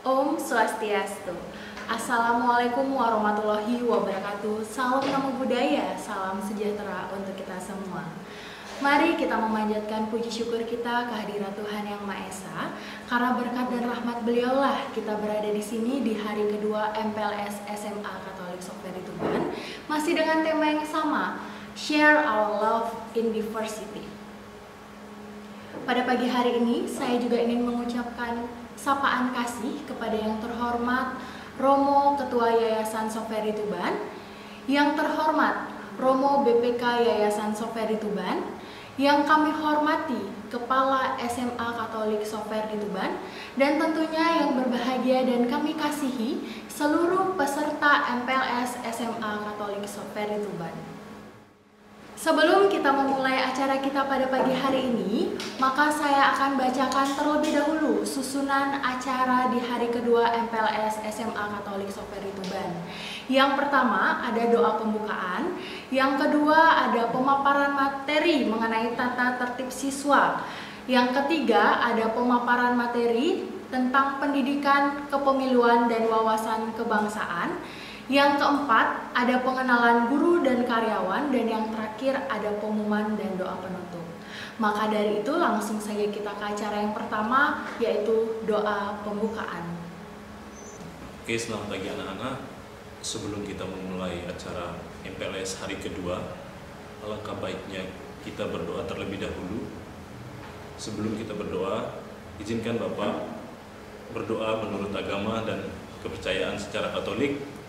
Om Swastiastu. Assalamualaikum warahmatullahi wabarakatuh. Salam Namo Buddhaya, salam sejahtera untuk kita semua. Mari kita memanjatkan puji syukur kita kehadirat Tuhan Yang Maha Esa. Karena berkat dan rahmat beliaulah kita berada di sini di hari kedua MPLS SMA Katolik Soferi Tuban. Masih dengan tema yang sama, Share Our Love in Diversity. Pada pagi hari ini, saya juga ingin mengucapkan sapaan kasih kepada yang terhormat Romo Ketua Yayasan Soferi Tuban, yang terhormat Romo BPK Yayasan Soferi Tuban, yang kami hormati Kepala SMA Katolik Soferi Tuban, dan tentunya yang berbahagia dan kami kasihi seluruh peserta MPLS SMA Katolik Soferi Tuban. Sebelum kita memulai acara kita pada pagi hari ini, maka saya akan bacakan terlebih dahulu susunan acara di hari kedua MPLS SMA Katolik Soferi Tuban. Yang pertama ada doa pembukaan, yang kedua ada pemaparan materi mengenai tata tertib siswa, yang ketiga ada pemaparan materi tentang pendidikan, kepemiluan, dan wawasan kebangsaan. Yang keempat, ada pengenalan guru dan karyawan, dan yang terakhir ada pengumuman dan doa penutup. Maka dari itu langsung saja kita ke acara yang pertama, yaitu doa pembukaan. Oke, selamat pagi anak-anak. Sebelum kita memulai acara MPLS hari kedua, alangkah baiknya kita berdoa terlebih dahulu. Sebelum kita berdoa, izinkan Bapak berdoa menurut agama dan kepercayaan secara Katolik,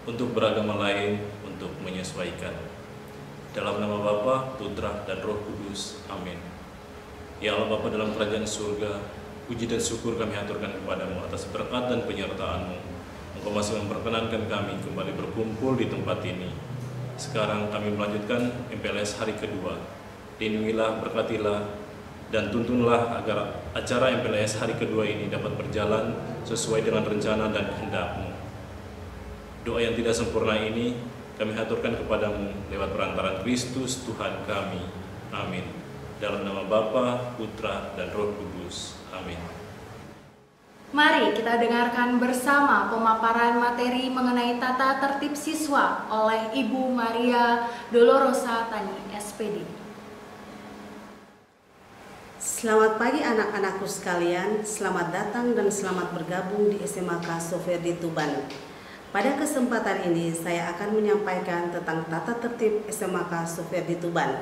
untuk beragama lain, untuk menyesuaikan. Dalam nama Bapa, Putra, dan Roh Kudus. Amin. Ya Allah Bapa dalam kerajaan surga, puji dan syukur kami haturkan kepadamu atas berkat dan penyertaan-Mu. Engkau masih memperkenankan kami kembali berkumpul di tempat ini. Sekarang kami melanjutkan MPLS hari kedua. Lindungilah, berkatilah, dan tuntunlah agar acara MPLS hari kedua ini dapat berjalan sesuai dengan rencana dan kehendak-Mu. Doa yang tidak sempurna ini kami haturkan kepadamu lewat perantaran Kristus Tuhan kami. Amin. Dalam nama Bapa, Putra, dan Roh Kudus. Amin. Mari kita dengarkan bersama pemaparan materi mengenai tata tertib siswa oleh Ibu Maria Dolorosa Tani, SPD. Selamat pagi anak-anakku sekalian, selamat datang dan selamat bergabung di SMK Soferi Tuban. Pada kesempatan ini saya akan menyampaikan tentang tata tertib SMK Soferi Tuban.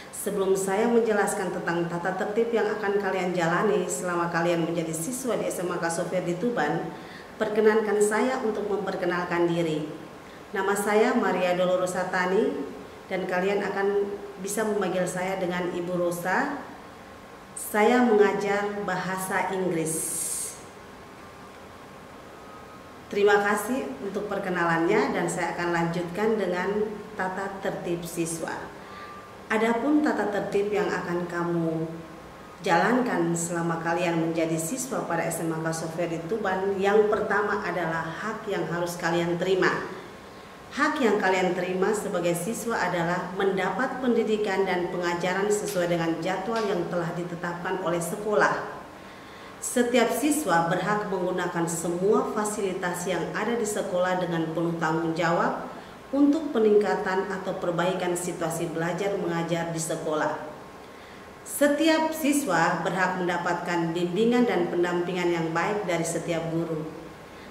Sebelum saya menjelaskan tentang tata tertib yang akan kalian jalani selama kalian menjadi siswa di SMK Soferi Tuban, perkenankan saya untuk memperkenalkan diri. Nama saya Maria Dolorosa Tani dan kalian akan bisa memanggil saya dengan Ibu Rosa. Saya mengajar bahasa Inggris. Terima kasih untuk perkenalannya dan saya akan lanjutkan dengan tata tertib siswa. Adapun tata tertib yang akan kamu jalankan selama kalian menjadi siswa pada SMK Soferi Tuban, yang pertama adalah hak yang harus kalian terima. Hak yang kalian terima sebagai siswa adalah mendapat pendidikan dan pengajaran sesuai dengan jadwal yang telah ditetapkan oleh sekolah. Setiap siswa berhak menggunakan semua fasilitas yang ada di sekolah dengan penuh tanggung jawab untuk peningkatan atau perbaikan situasi belajar mengajar di sekolah. Setiap siswa berhak mendapatkan bimbingan dan pendampingan yang baik dari setiap guru.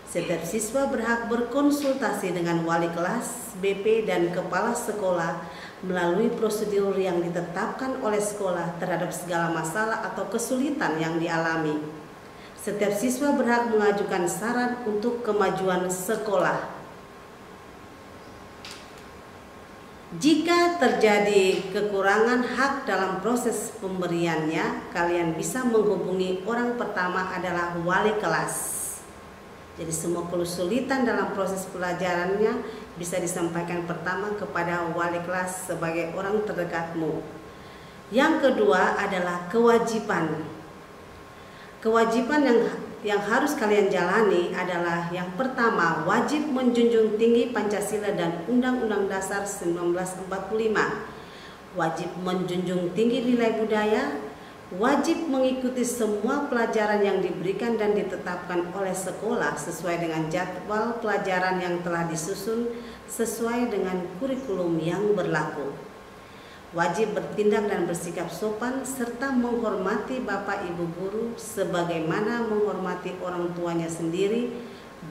Setiap siswa berhak berkonsultasi dengan wali kelas, BP, dan kepala sekolah melalui prosedur yang ditetapkan oleh sekolah terhadap segala masalah atau kesulitan yang dialami. Setiap siswa berhak mengajukan saran untuk kemajuan sekolah. Jika terjadi kekurangan hak dalam proses pemberiannya, kalian bisa menghubungi orang pertama adalah wali kelas. Jadi semua kesulitan dalam proses pelajarannya bisa disampaikan pertama kepada wali kelas sebagai orang terdekatmu. Yang kedua adalah kewajiban. Kewajiban yang harus kalian jalani adalah yang pertama, wajib menjunjung tinggi Pancasila dan Undang-Undang Dasar 1945. Wajib menjunjung tinggi nilai budaya, wajib mengikuti semua pelajaran yang diberikan dan ditetapkan oleh sekolah sesuai dengan jadwal pelajaran yang telah disusun sesuai dengan kurikulum yang berlaku. Wajib bertindak dan bersikap sopan serta menghormati Bapak Ibu guru sebagaimana menghormati orang tuanya sendiri,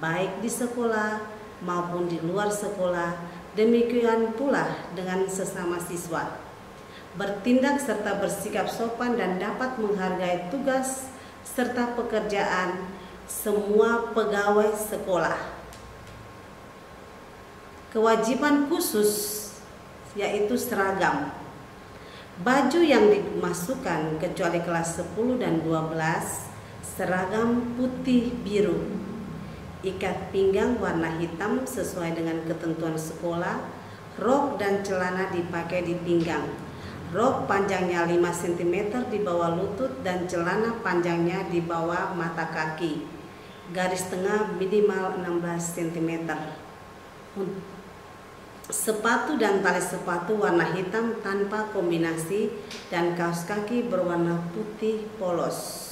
baik di sekolah maupun di luar sekolah. Demikian pula dengan sesama siswa. Bertindak serta bersikap sopan dan dapat menghargai tugas serta pekerjaan semua pegawai sekolah. Kewajiban khusus yaitu seragam. Baju yang dimasukkan kecuali kelas 10 dan 12 seragam putih biru. Ikat pinggang warna hitam sesuai dengan ketentuan sekolah. Rok dan celana dipakai di pinggang. Rok panjangnya 5 cm di bawah lutut dan celana panjangnya di bawah mata kaki. Garis tengah minimal 16 cm. Sepatu dan tali sepatu warna hitam tanpa kombinasi dan kaos kaki berwarna putih polos.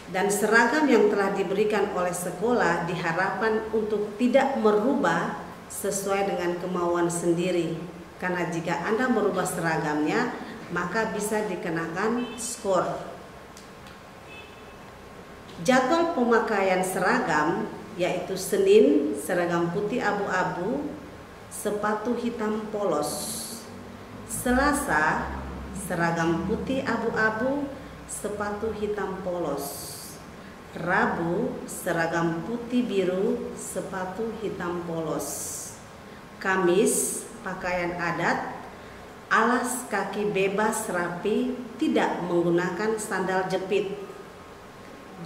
Dan seragam yang telah diberikan oleh sekolah diharapkan untuk tidak merubah sesuai dengan kemauan sendiri. Karena jika Anda merubah seragamnya, maka bisa dikenakan skor. Jadwal pemakaian seragam yaitu Senin seragam putih abu-abu, sepatu hitam polos. Selasa seragam putih abu-abu, sepatu hitam polos. Rabu seragam putih biru, sepatu hitam polos. Kamis pakaian adat, alas kaki bebas rapi, tidak menggunakan sandal jepit.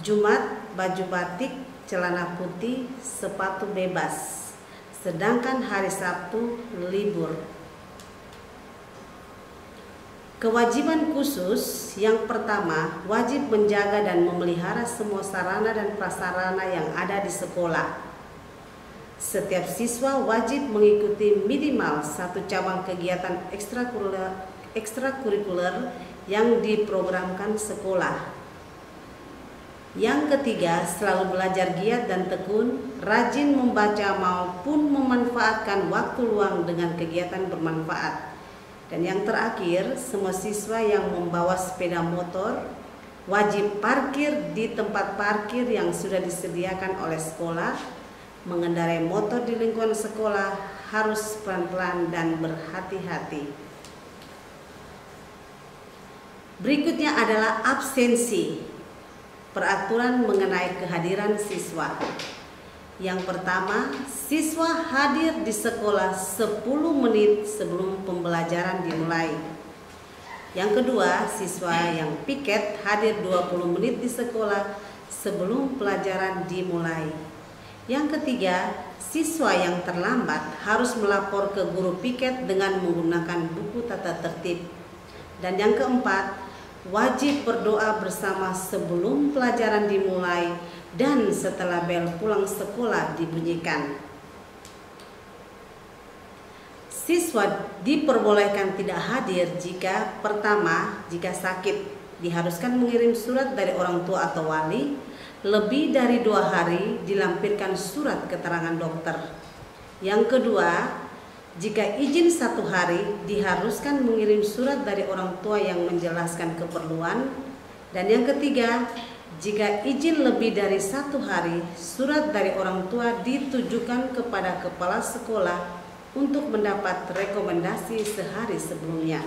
Jumat baju batik, celana putih, sepatu bebas. Sedangkan hari Sabtu libur. Kewajiban khusus yang pertama, wajib menjaga dan memelihara semua sarana dan prasarana yang ada di sekolah. Setiap siswa wajib mengikuti minimal 1 cabang kegiatan ekstrakurikuler yang diprogramkan sekolah. Yang ketiga, selalu belajar giat dan tekun, rajin membaca maupun memanfaatkan waktu luang dengan kegiatan bermanfaat. Dan yang terakhir, semua siswa yang membawa sepeda motor wajib parkir di tempat parkir yang sudah disediakan oleh sekolah. Mengendarai motor di lingkungan sekolah harus pelan-pelan dan berhati-hati. Berikutnya adalah absensi. Peraturan mengenai kehadiran siswa. Yang pertama, siswa hadir di sekolah 10 menit sebelum pembelajaran dimulai. Yang kedua, siswa yang piket hadir 20 menit di sekolah sebelum pelajaran dimulai. Yang ketiga, siswa yang terlambat harus melapor ke guru piket dengan menggunakan buku tata tertib. Dan yang keempat, wajib berdoa bersama sebelum pelajaran dimulai dan setelah bel pulang sekolah dibunyikan. Siswa diperbolehkan tidak hadir jika pertama, jika sakit, diharuskan mengirim surat dari orang tua atau wali. Lebih dari 2 hari dilampirkan surat keterangan dokter. Yang kedua, jika izin 1 hari diharuskan mengirim surat dari orang tua yang menjelaskan keperluan. Dan yang ketiga, jika izin lebih dari 1 hari, surat dari orang tua ditujukan kepada kepala sekolah untuk mendapat rekomendasi sehari sebelumnya.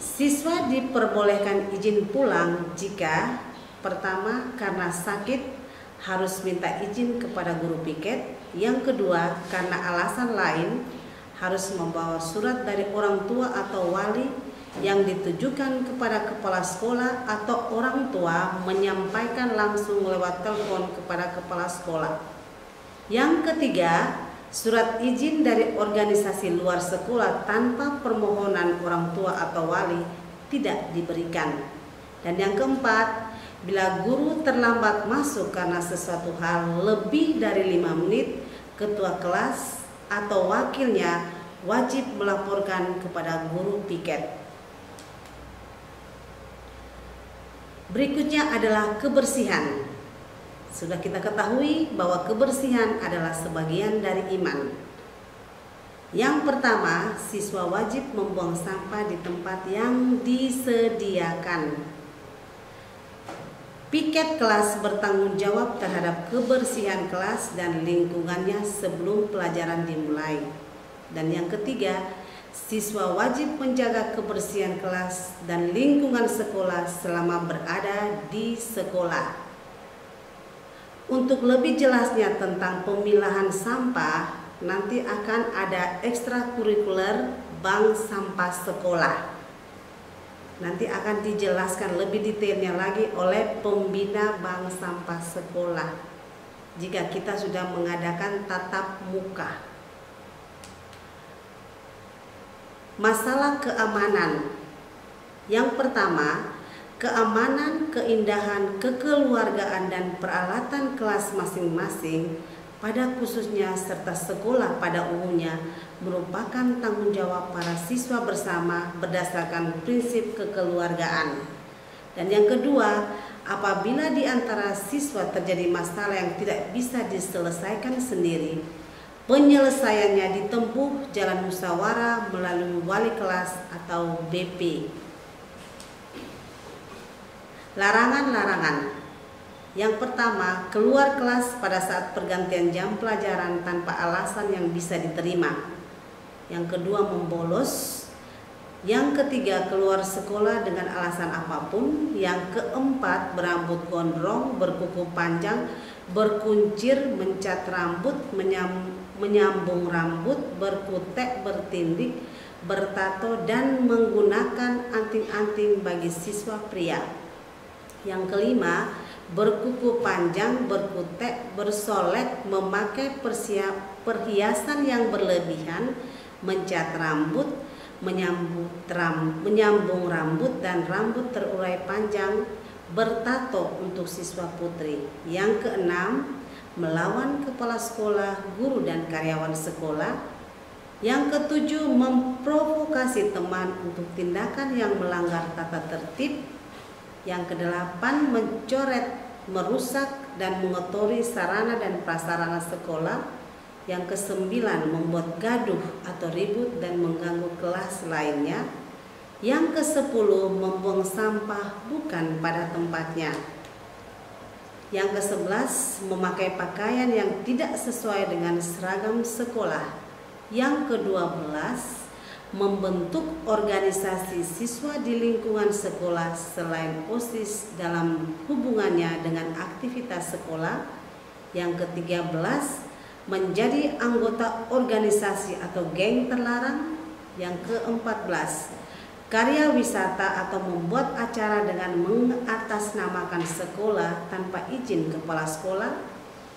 Siswa diperbolehkan izin pulang jika pertama, karena sakit harus minta izin kepada guru piket. Yang kedua, karena alasan lain harus membawa surat dari orang tua atau wali yang ditujukan kepada kepala sekolah atau orang tua menyampaikan langsung lewat telepon kepada kepala sekolah. Yang ketiga, surat izin dari organisasi luar sekolah tanpa permohonan orang tua atau wali tidak diberikan. Dan yang keempat, bila guru terlambat masuk karena sesuatu hal lebih dari 5 menit, ketua kelas atau wakilnya wajib melaporkan kepada guru piket. Berikutnya adalah kebersihan. Sudah kita ketahui bahwa kebersihan adalah sebagian dari iman. Yang pertama, siswa wajib membuang sampah di tempat yang disediakan. Piket kelas bertanggung jawab terhadap kebersihan kelas dan lingkungannya sebelum pelajaran dimulai. Dan yang ketiga, siswa wajib menjaga kebersihan kelas dan lingkungan sekolah selama berada di sekolah. Untuk lebih jelasnya tentang pemilahan sampah, nanti akan ada ekstrakurikuler bank sampah sekolah. Nanti akan dijelaskan lebih detailnya lagi oleh pembina bank sampah sekolah jika kita sudah mengadakan tatap muka. Masalah keamanan. Yang pertama, keamanan, keindahan, kekeluargaan, dan peralatan kelas masing-masing pada khususnya serta sekolah pada umumnya merupakan tanggung jawab para siswa bersama berdasarkan prinsip kekeluargaan. Dan yang kedua, apabila di antara siswa terjadi masalah yang tidak bisa diselesaikan sendiri, penyelesaiannya ditempuh jalan musyawarah melalui wali kelas atau BP. Larangan-larangan. Yang pertama, keluar kelas pada saat pergantian jam pelajaran tanpa alasan yang bisa diterima. Yang kedua, membolos. Yang ketiga, keluar sekolah dengan alasan apapun. Yang keempat, berambut gondrong, berkuku panjang, berkuncir, mencat rambut, menyambung rambut, berkutek, bertindik, bertato, dan menggunakan anting-anting bagi siswa pria. Yang kelima, berkuku panjang, berkutek, bersolek, memakai perhiasan yang berlebihan, mencat rambut, menyambung rambut dan rambut terurai panjang, bertato untuk siswa putri. Yang keenam, melawan kepala sekolah, guru dan karyawan sekolah. Yang ketujuh, memprovokasi teman untuk tindakan yang melanggar tata tertib. Yang kedelapan, mencoret, merusak dan mengotori sarana dan prasarana sekolah. Yang kesembilan, membuat gaduh atau ribut dan mengganggu kelas lainnya. Yang kesepuluh, membuang sampah bukan pada tempatnya. Yang kesebelas, memakai pakaian yang tidak sesuai dengan seragam sekolah. Yang ke-12, membentuk organisasi siswa di lingkungan sekolah selain OSIS dalam hubungannya dengan aktivitas sekolah. Yang ke-13, menjadi anggota organisasi atau geng terlarang. Yang ke-14, karya wisata atau membuat acara dengan mengatasnamakan sekolah tanpa izin kepala sekolah.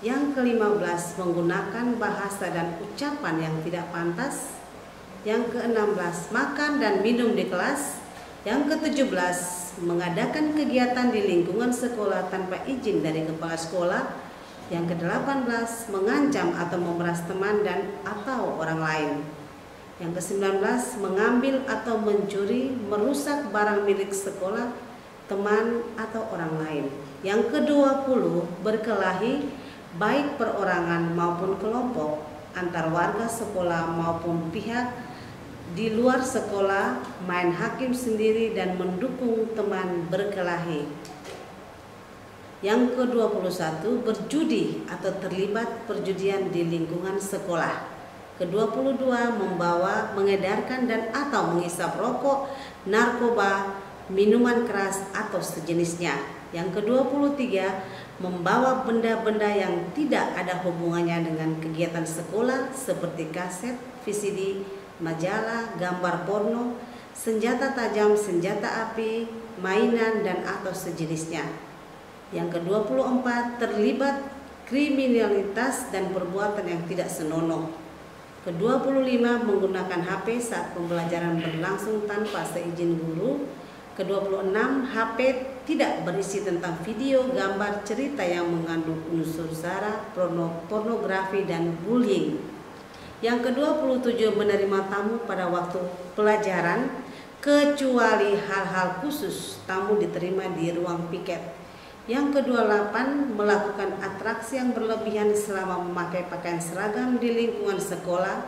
Yang ke-15, menggunakan bahasa dan ucapan yang tidak pantas. Yang ke-16, makan dan minum di kelas. Yang ke-17, mengadakan kegiatan di lingkungan sekolah tanpa izin dari kepala sekolah. Yang ke-18, mengancam atau memeras teman dan atau orang lain. Yang ke-19, mengambil atau mencuri, merusak barang milik sekolah, teman atau orang lain. Yang ke-20, berkelahi baik perorangan maupun kelompok, antar warga sekolah maupun pihak di luar sekolah, main hakim sendiri dan mendukung teman berkelahi. Yang ke-21, berjudi atau terlibat perjudian di lingkungan sekolah. Ke-22, membawa, mengedarkan dan atau menghisap rokok, narkoba, minuman keras atau sejenisnya. Yang ke-23, membawa benda-benda yang tidak ada hubungannya dengan kegiatan sekolah seperti kaset, VCD, majalah, gambar porno, senjata tajam, senjata api, mainan dan atau sejenisnya. Yang ke-24, terlibat kriminalitas dan perbuatan yang tidak senonoh. Ke-25, menggunakan HP saat pembelajaran berlangsung tanpa seizin guru. Ke-26, HP tidak berisi tentang video, gambar, cerita yang mengandung unsur sara, pornografi dan bullying. Yang ke-27, menerima tamu pada waktu pelajaran kecuali hal-hal khusus tamu diterima di ruang piket. Yang ke-28, melakukan atraksi yang berlebihan selama memakai pakaian seragam di lingkungan sekolah,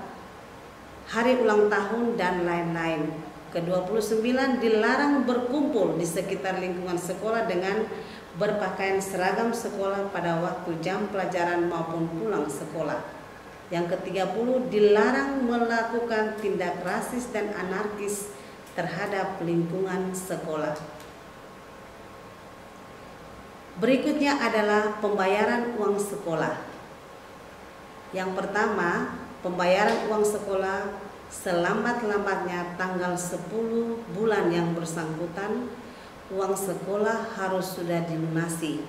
hari ulang tahun, dan lain-lain. Ke-29, dilarang berkumpul di sekitar lingkungan sekolah dengan berpakaian seragam sekolah pada waktu jam pelajaran maupun pulang sekolah. Yang ke-30, dilarang melakukan tindak rasis dan anarkis terhadap lingkungan sekolah. Berikutnya adalah pembayaran uang sekolah. Yang pertama, pembayaran uang sekolah selambat-lambatnya tanggal 10 bulan yang bersangkutan, uang sekolah harus sudah dilunasi.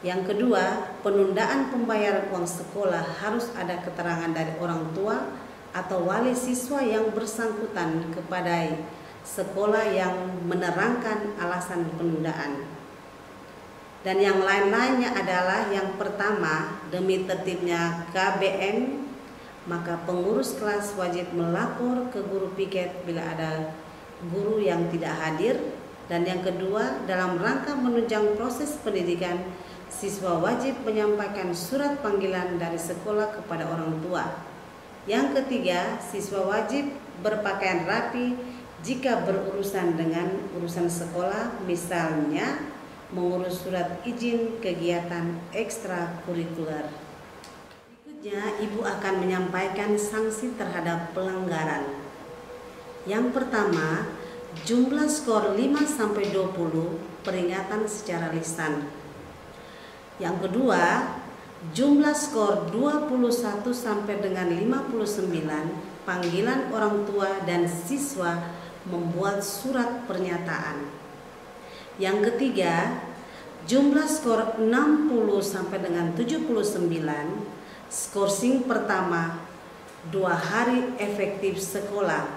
Yang kedua, penundaan pembayaran uang sekolah harus ada keterangan dari orang tua atau wali siswa yang bersangkutan kepada sekolah yang menerangkan alasan penundaan. Dan yang lain-lainnya adalah yang pertama, demi tertibnya KBM, maka pengurus kelas wajib melapor ke guru piket bila ada guru yang tidak hadir. Dan yang kedua, dalam rangka menunjang proses pendidikan, siswa wajib menyampaikan surat panggilan dari sekolah kepada orang tua. Yang ketiga, siswa wajib berpakaian rapi jika berurusan dengan urusan sekolah, misalnya mengurus surat izin kegiatan ekstrakurikuler. Berikutnya, Ibu akan menyampaikan sanksi terhadap pelanggaran. Yang pertama, jumlah skor 5-20 peringatan secara lisan. Yang kedua, jumlah skor 21 sampai dengan 59 panggilan orang tua dan siswa membuat surat pernyataan. Yang ketiga, jumlah skor 60 sampai dengan 79, skorsing pertama 2 hari efektif sekolah.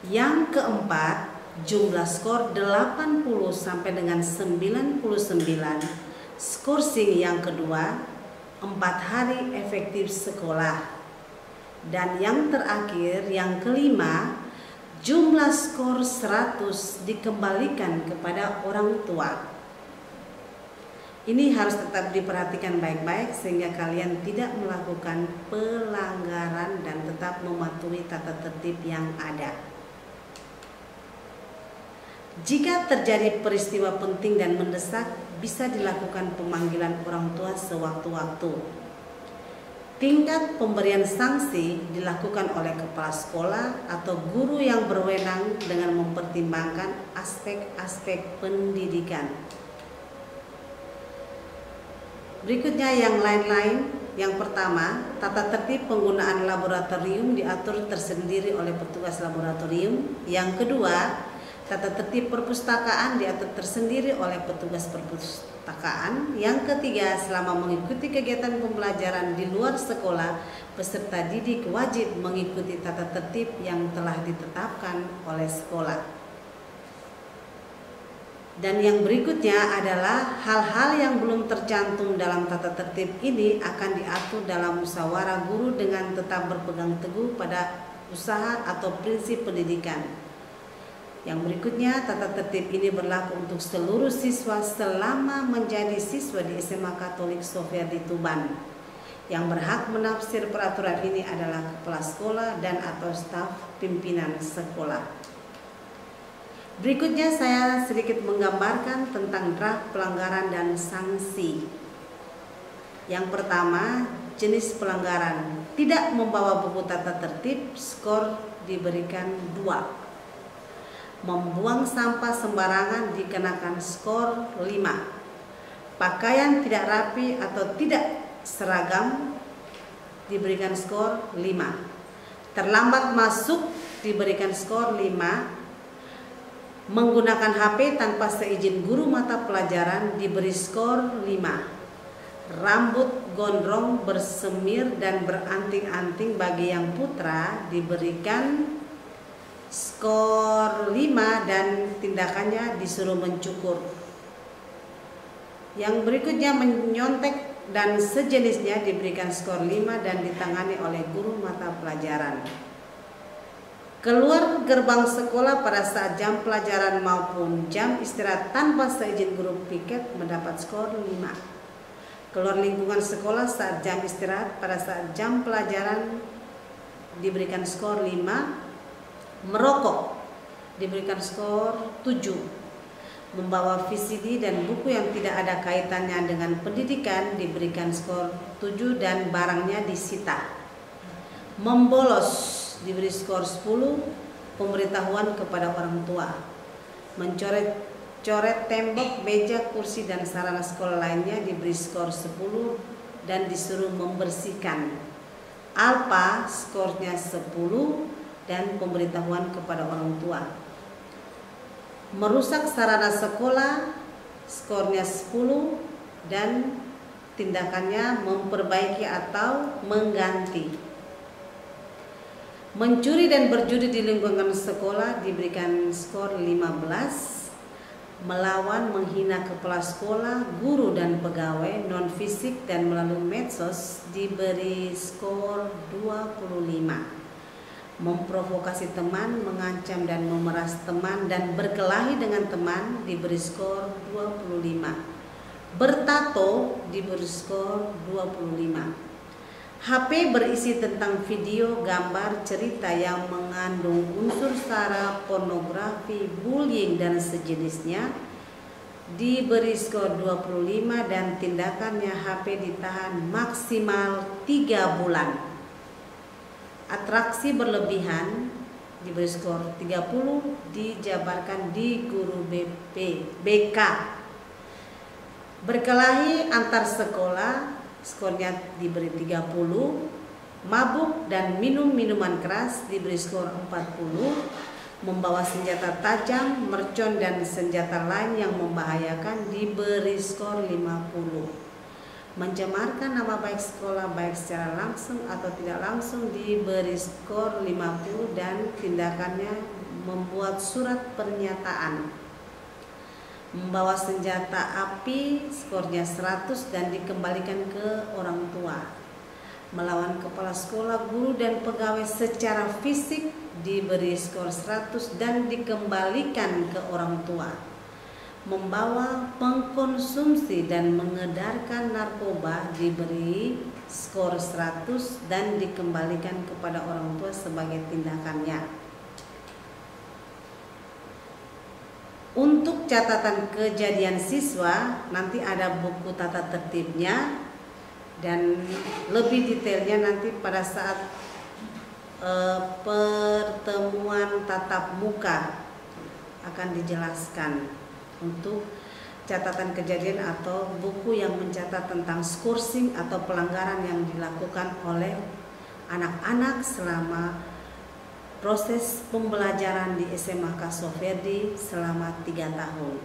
Yang keempat, jumlah skor 80 sampai dengan 99, skorsing yang kedua 4 hari efektif sekolah. Dan yang terakhir, yang kelima, jumlah skor 100 dikembalikan kepada orang tua. Ini harus tetap diperhatikan baik-baik sehingga kalian tidak melakukan pelanggaran dan tetap mematuhi tata tertib yang ada. Jika terjadi peristiwa penting dan mendesak, bisa dilakukan pemanggilan orang tua sewaktu-waktu. Tingkat pemberian sanksi dilakukan oleh kepala sekolah atau guru yang berwenang dengan mempertimbangkan aspek-aspek pendidikan. Berikutnya yang lain-lain. Yang pertama, tata tertib penggunaan laboratorium diatur tersendiri oleh petugas laboratorium. Yang kedua, tata tertib perpustakaan diatur tersendiri oleh petugas perpustakaan. Yang ketiga, selama mengikuti kegiatan pembelajaran di luar sekolah, peserta didik wajib mengikuti tata tertib yang telah ditetapkan oleh sekolah. Dan yang berikutnya adalah hal-hal yang belum tercantum dalam tata tertib ini akan diatur dalam musyawarah guru dengan tetap berpegang teguh pada usaha atau prinsip pendidikan. Yang berikutnya, tata tertib ini berlaku untuk seluruh siswa selama menjadi siswa di SMA Katolik Sofia di Tuban. Yang berhak menafsir peraturan ini adalah kepala sekolah dan atau staf pimpinan sekolah. Berikutnya saya sedikit menggambarkan tentang draft pelanggaran dan sanksi. Yang pertama, jenis pelanggaran. Tidak membawa buku tata tertib, skor diberikan 2. Membuang sampah sembarangan dikenakan skor 5. Pakaian tidak rapi atau tidak seragam diberikan skor 5. Terlambat masuk diberikan skor 5. Menggunakan HP tanpa seizin guru mata pelajaran diberi skor 5. Rambut gondrong bersemir dan beranting-anting bagi yang putra diberikan skor 5 dan tindakannya disuruh mencukur. Yang berikutnya, menyontek dan sejenisnya diberikan skor 5 dan ditangani oleh guru mata pelajaran. keluar gerbang sekolah pada saat jam pelajaran maupun jam istirahat tanpa seizin guru piket mendapat skor 5. Keluar lingkungan sekolah saat jam istirahat pada saat jam pelajaran diberikan skor 5. Merokok diberikan skor 7. Membawa VCD dan buku yang tidak ada kaitannya dengan pendidikan diberikan skor 7 dan barangnya disita. Membolos diberi skor 10. Pemberitahuan kepada orang tua. Mencoret tembok, meja, kursi dan sarana sekolah lainnya diberi skor 10 dan disuruh membersihkan. Alpa skornya 10 dan pemberitahuan kepada orang tua. Merusak sarana sekolah skornya 10 dan tindakannya memperbaiki atau mengganti. Mencuri dan berjudi di lingkungan sekolah diberikan skor 15. Melawan, menghina kepala sekolah, guru dan pegawai non fisik dan melalui medsos diberi skor 25. Memprovokasi teman, mengancam dan memeras teman dan berkelahi dengan teman diberi skor 25. Bertato diberi skor 25. HP berisi tentang video, gambar, cerita yang mengandung unsur sara, pornografi, bullying dan sejenisnya diberi skor 25 dan tindakannya HP ditahan maksimal 3 bulan. Atraksi berlebihan diberi skor 30, dijabarkan di guru BK. Berkelahi antar sekolah skornya diberi 30. Mabuk dan minum minuman keras diberi skor 40. Membawa senjata tajam, mercon dan senjata lain yang membahayakan diberi skor 50. Mencemarkan nama baik sekolah baik secara langsung atau tidak langsung diberi skor 50 dan tindakannya membuat surat pernyataan. Membawa senjata api skornya 100 dan dikembalikan ke orang tua. Melawan kepala sekolah, guru dan pegawai secara fisik diberi skor 100 dan dikembalikan ke orang tua. Membawa, mengkonsumsi dan mengedarkan narkoba diberi skor 100 dan dikembalikan kepada orang tua sebagai tindakannya. Untuk catatan kejadian siswa nanti ada buku tata tertibnya dan lebih detailnya nanti pada saat pertemuan tatap muka akan dijelaskan untuk catatan kejadian atau buku yang mencatat tentang skorsing atau pelanggaran yang dilakukan oleh anak-anak selama proses pembelajaran di SMA Kasoverdi selama 3 tahun.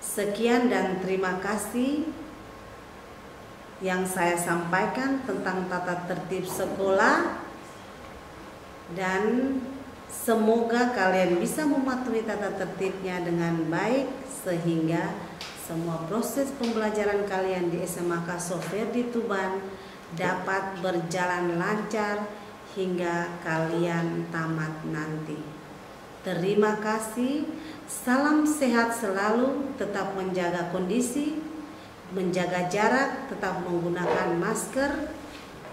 Sekian dan terima kasih yang saya sampaikan tentang tata tertib sekolah dan semoga kalian bisa mematuhi tata tertibnya dengan baik sehingga semua proses pembelajaran kalian di SMA Kasoverdi Tuban dapat berjalan lancar hingga kalian tamat nanti. Terima kasih. Salam sehat selalu, tetap menjaga kondisi, menjaga jarak, tetap menggunakan masker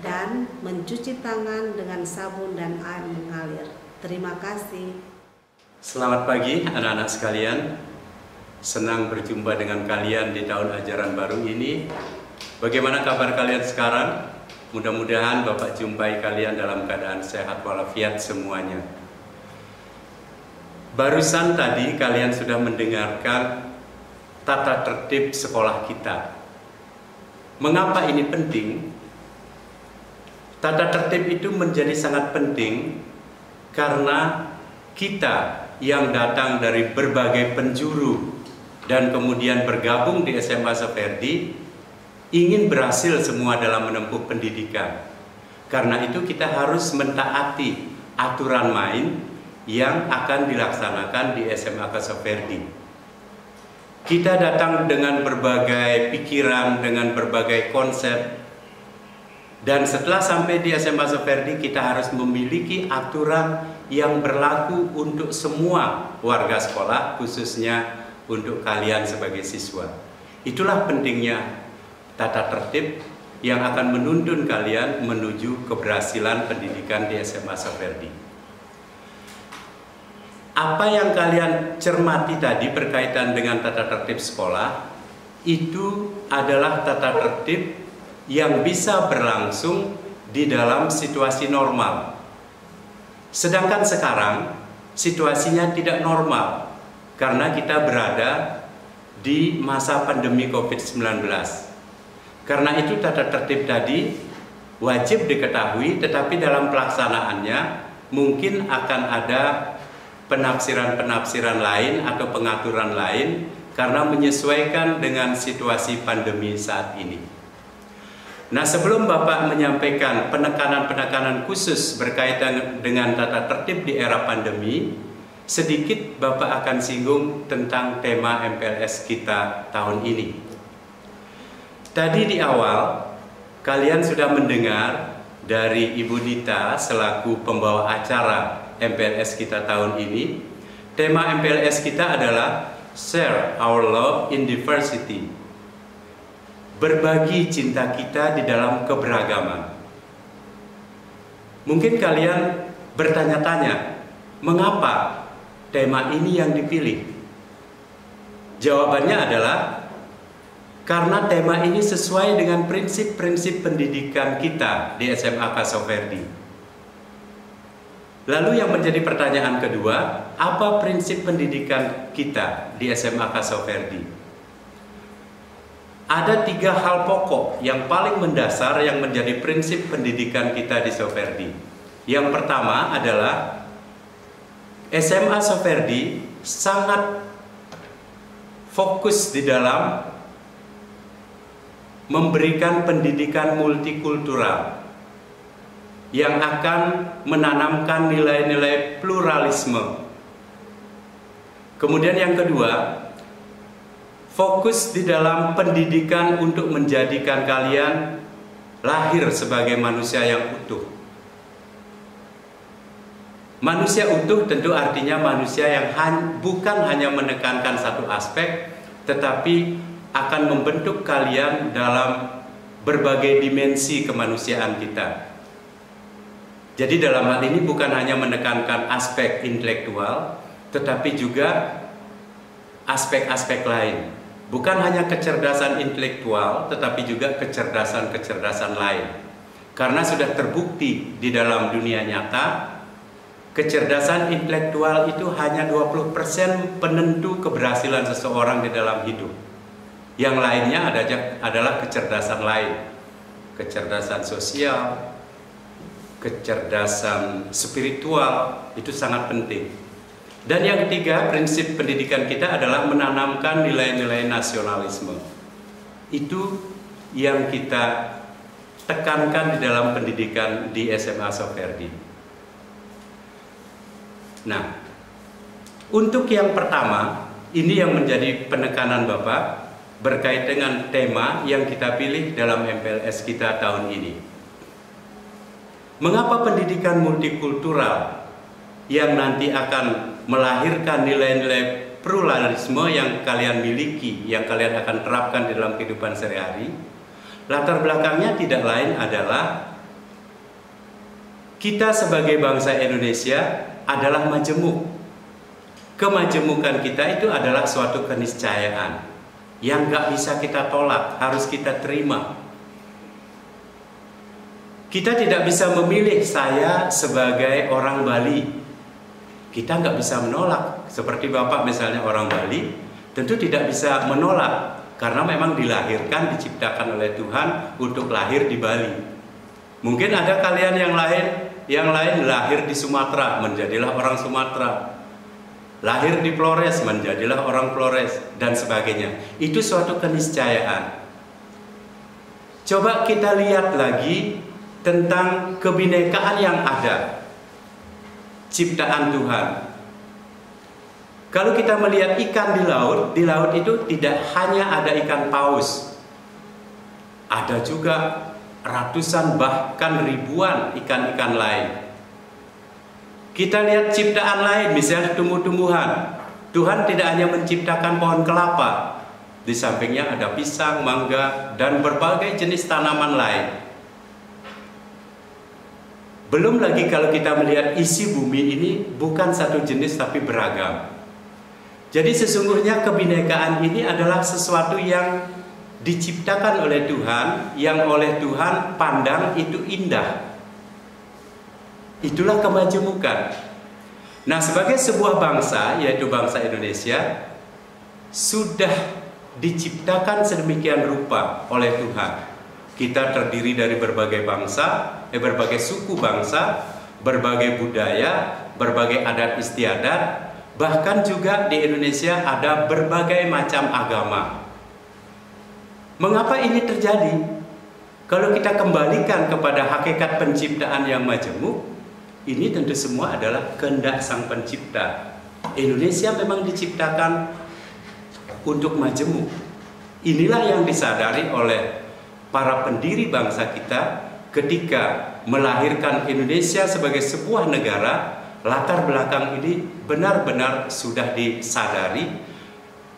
dan mencuci tangan dengan sabun dan air mengalir. Terima kasih. Selamat pagi anak-anak sekalian. Senang berjumpa dengan kalian di tahun ajaran baru ini. Bagaimana kabar kalian sekarang? Mudah-mudahan Bapak jumpai kalian dalam keadaan sehat walafiat semuanya. Barusan tadi kalian sudah mendengarkan tata tertib sekolah kita. Mengapa ini penting? Tata tertib itu menjadi sangat penting karena kita yang datang dari berbagai penjuru dan kemudian bergabung di SMA Soeverdi ingin berhasil semua dalam menempuh pendidikan. Karena itu kita harus mentaati aturan main yang akan dilaksanakan di SMA Kasoverdi. Kita datang dengan berbagai pikiran, dengan berbagai konsep, dan setelah sampai di SMA Soeverdi kita harus memiliki aturan yang berlaku untuk semua warga sekolah, khususnya untuk kalian sebagai siswa. Itulah pentingnya tata tertib yang akan menuntun kalian menuju keberhasilan pendidikan di SMA Soferdi. Apa yang kalian cermati tadi berkaitan dengan tata tertib sekolah, itu adalah tata tertib yang bisa berlangsung di dalam situasi normal. Sedangkan sekarang situasinya tidak normal karena kita berada di masa pandemi COVID-19. Karena itu tata tertib tadi wajib diketahui, tetapi dalam pelaksanaannya mungkin akan ada penafsiran-penafsiran lain atau pengaturan lain karena menyesuaikan dengan situasi pandemi saat ini. Nah, sebelum Bapak menyampaikan penekanan-penekanan khusus berkaitan dengan tata tertib di era pandemi, sedikit Bapak akan singgung tentang tema MPLS kita tahun ini. Tadi di awal, kalian sudah mendengar dari Ibu Dita selaku pembawa acara MPLS kita tahun ini. Tema MPLS kita adalah Share Our Love in Diversity. Berbagi cinta kita di dalam keberagaman. Mungkin kalian bertanya-tanya, mengapa tema ini yang dipilih? Jawabannya adalah karena tema ini sesuai dengan prinsip-prinsip pendidikan kita di SMA Soferdi. Lalu yang menjadi pertanyaan kedua, apa prinsip pendidikan kita di SMA Soferdi? Ada 3 hal pokok yang paling mendasar yang menjadi prinsip pendidikan kita di Soferdi. Yang pertama adalah SMA Soferdi sangat fokus di dalam memberikan pendidikan multikultural yang akan menanamkan nilai-nilai pluralisme. Kemudian yang kedua, fokus di dalam pendidikan untuk menjadikan kalian lahir sebagai manusia yang utuh. Manusia utuh tentu artinya manusia yang bukan hanya menekankan satu aspek, tetapi akan membentuk kalian dalam berbagai dimensi kemanusiaan kita. Jadi dalam hal ini bukan hanya menekankan aspek intelektual, tetapi juga aspek-aspek lain. Bukan hanya kecerdasan intelektual, tetapi juga kecerdasan-kecerdasan lain. Karena sudah terbukti di dalam dunia nyata, kecerdasan intelektual itu hanya 20% penentu keberhasilan seseorang di dalam hidup. Yang lainnya adalah kecerdasan lain. Kecerdasan sosial, kecerdasan spiritual, itu sangat penting. Dan yang ketiga, prinsip pendidikan kita adalah menanamkan nilai-nilai nasionalisme. Itu yang kita tekankan di dalam pendidikan di SMA Soferdi. Nah, untuk yang pertama, ini yang menjadi penekanan Bapak berkait dengan tema yang kita pilih dalam MPLS kita tahun ini. Mengapa pendidikan multikultural yang nanti akan melahirkan nilai-nilai pluralisme yang kalian miliki, yang kalian akan terapkan di dalam kehidupan sehari-hari? Latar belakangnya tidak lain adalah kita sebagai bangsa Indonesia adalah majemuk. Kemajemukan kita itu adalah suatu keniscayaan yang gak bisa kita tolak, harus kita terima. Kita tidak bisa memilih saya sebagai orang Bali. Kita nggak bisa menolak. Seperti Bapak misalnya orang Bali, tentu tidak bisa menolak karena memang dilahirkan, diciptakan oleh Tuhan untuk lahir di Bali. Mungkin ada kalian yang lain lahir di Sumatera, menjadilah orang Sumatera. Lahir di Flores, menjadilah orang Flores, dan sebagainya. Itu suatu keniscayaan. Coba kita lihat lagi tentang kebinekaan yang ada, ciptaan Tuhan. Kalau kita melihat ikan di laut itu tidak hanya ada ikan paus, ada juga ratusan bahkan ribuan ikan-ikan lain. Kita lihat ciptaan lain, misalnya tumbuh-tumbuhan. Tuhan tidak hanya menciptakan pohon kelapa, di sampingnya ada pisang, mangga, dan berbagai jenis tanaman lain. Belum lagi kalau kita melihat isi bumi ini bukan satu jenis tapi beragam. Jadi sesungguhnya kebinekaan ini adalah sesuatu yang diciptakan oleh Tuhan, yang oleh Tuhan pandang itu indah. Itulah kemajemukan. Nah, sebagai sebuah bangsa, yaitu bangsa Indonesia, sudah diciptakan sedemikian rupa oleh Tuhan. Kita terdiri dari berbagai bangsa, berbagai suku bangsa, berbagai budaya, berbagai adat istiadat, bahkan juga di Indonesia ada berbagai macam agama. Mengapa ini terjadi? Kalau kita kembalikan kepada hakikat penciptaan yang majemuk, ini tentu semua adalah kehendak Sang Pencipta. Indonesia memang diciptakan untuk majemuk. Inilah yang disadari oleh para pendiri bangsa kita ketika melahirkan Indonesia sebagai sebuah negara. Latar belakang ini benar-benar sudah disadari,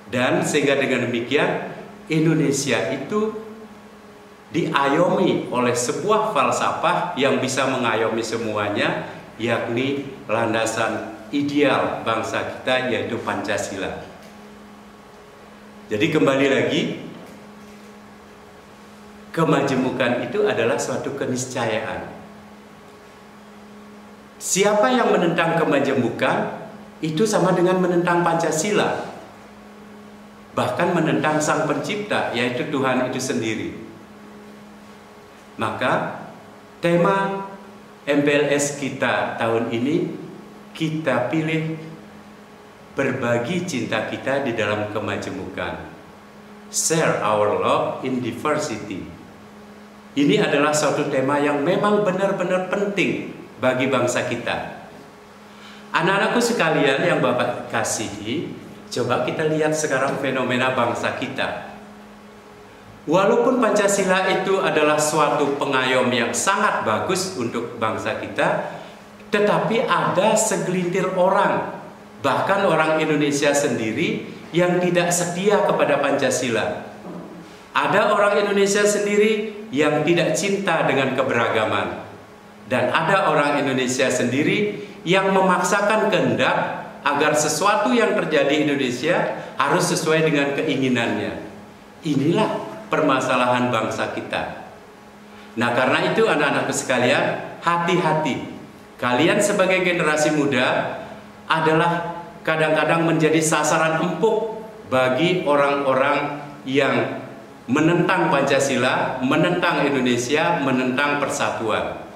dan sehingga dengan demikian Indonesia itu diayomi oleh sebuah falsafah yang bisa mengayomi semuanya, yakni landasan ideal bangsa kita, yaitu Pancasila. Jadi kembali lagi, kemajemukan itu adalah suatu keniscayaan. Siapa yang menentang kemajemukan itu sama dengan menentang Pancasila, bahkan menentang Sang Pencipta, yaitu Tuhan itu sendiri. Maka tema MPLS kita tahun ini kita pilih berbagi cinta kita di dalam kemajemukan. Share our love in diversity. Ini adalah suatu tema yang memang benar-benar penting bagi bangsa kita. Anak-anakku sekalian yang Bapak kasihi, coba kita lihat sekarang fenomena bangsa kita. Walaupun Pancasila itu adalah suatu pengayom yang sangat bagus untuk bangsa kita, tetapi ada segelintir orang, bahkan orang Indonesia sendiri, yang tidak setia kepada Pancasila. Ada orang Indonesia sendiri yang tidak cinta dengan keberagaman. Dan ada orang Indonesia sendiri yang memaksakan kehendak agar sesuatu yang terjadi di Indonesia harus sesuai dengan keinginannya. Inilah permasalahan bangsa kita. Nah, karena itu anak-anakku sekalian, hati-hati. Kalian sebagai generasi muda adalah kadang-kadang menjadi sasaran empuk bagi orang-orang yang menentang Pancasila, menentang Indonesia, menentang persatuan.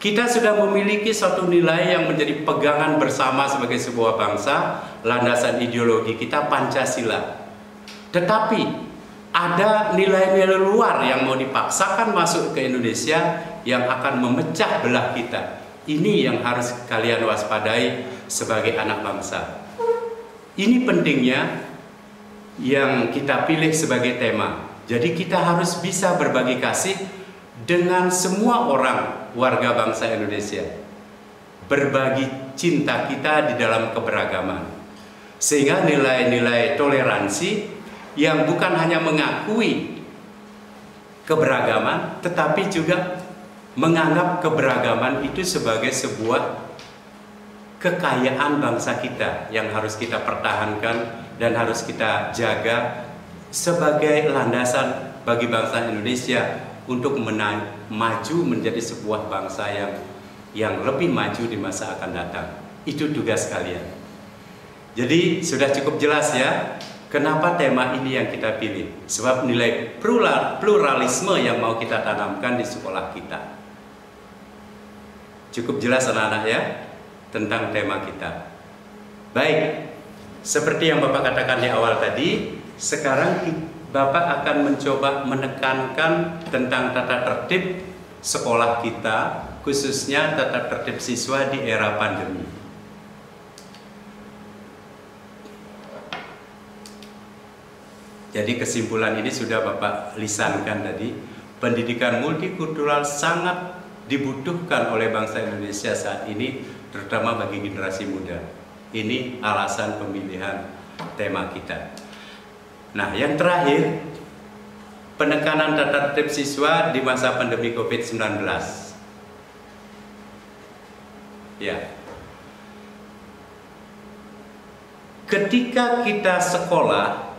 Kita sudah memiliki suatu nilai yang menjadi pegangan bersama sebagai sebuah bangsa, landasan ideologi kita Pancasila. Tetapi ada nilai-nilai luar yang mau dipaksakan masuk ke Indonesia yang akan memecah belah kita. Ini yang harus kalian waspadai sebagai anak bangsa. Ini pentingnya yang kita pilih sebagai tema. Jadi kita harus bisa berbagi kasih dengan semua orang warga bangsa Indonesia. Berbagi cinta kita di dalam keberagaman. Sehingga nilai-nilai toleransi yang bukan hanya mengakui keberagaman, tetapi juga menganggap keberagaman itu sebagai sebuah kekayaan bangsa kita yang harus kita pertahankan dan harus kita jaga sebagai landasan bagi bangsa Indonesia untuk maju menjadi sebuah bangsa yang lebih maju di masa akan datang. Itu tugas kalian. Jadi sudah cukup jelas ya kenapa tema ini yang kita pilih. Sebab nilai pluralisme yang mau kita tanamkan di sekolah kita. Cukup jelas anak-anak ya tentang tema kita. Baik, seperti yang Bapak katakan di awal tadi, sekarang Bapak akan mencoba menekankan tentang tata tertib sekolah kita, khususnya tata tertib siswa di era pandemi. Jadi kesimpulan ini sudah Bapak lisankan tadi, pendidikan multikultural sangat dibutuhkan oleh bangsa Indonesia saat ini terutama bagi generasi muda. Ini alasan pemilihan tema kita. Nah, yang terakhir, penekanan tata tertib siswa di masa pandemi COVID-19. Ya. Ketika kita sekolah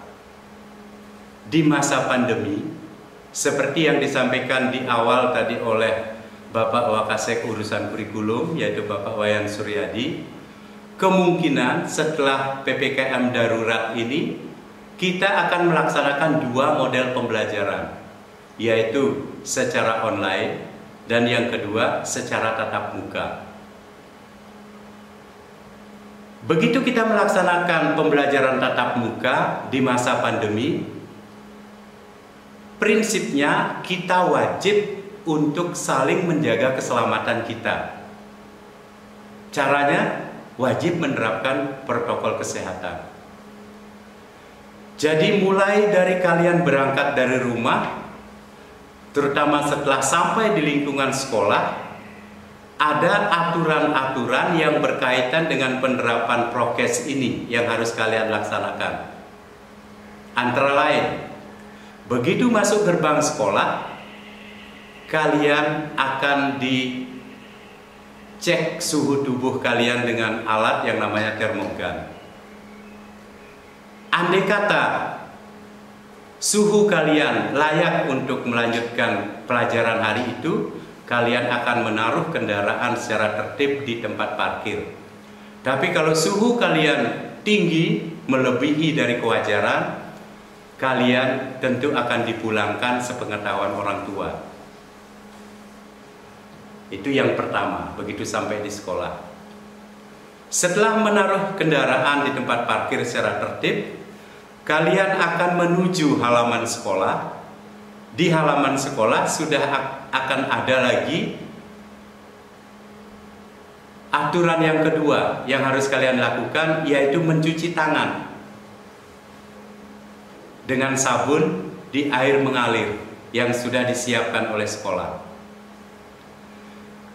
di masa pandemi, seperti yang disampaikan di awal tadi oleh Bapak Wakasek urusan kurikulum, yaitu Bapak Wayan Suryadi, kemungkinan setelah PPKM darurat ini kita akan melaksanakan dua model pembelajaran, yaitu secara online dan yang kedua secara tatap muka. Begitu kita melaksanakan pembelajaran tatap muka di masa pandemi, prinsipnya kita wajib untuk saling menjaga keselamatan kita. Caranya wajib menerapkan protokol kesehatan. Jadi mulai dari kalian berangkat dari rumah, terutama setelah sampai di lingkungan sekolah, ada aturan-aturan yang berkaitan dengan penerapan prokes ini yang harus kalian laksanakan. Antara lain, begitu masuk gerbang sekolah, kalian akan dicek suhu tubuh kalian dengan alat yang namanya termogan. Andai kata suhu kalian layak untuk melanjutkan pelajaran hari itu, kalian akan menaruh kendaraan secara tertib di tempat parkir. Tapi kalau suhu kalian tinggi, melebihi dari kewajaran, kalian tentu akan dipulangkan sepengetahuan orang tua. Itu yang pertama, begitu sampai di sekolah. Setelah menaruh kendaraan di tempat parkir secara tertib, kalian akan menuju halaman sekolah. Di halaman sekolah sudah akan ada lagi aturan yang kedua yang harus kalian lakukan, yaitu mencuci tangan dengan sabun di air mengalir yang sudah disiapkan oleh sekolah.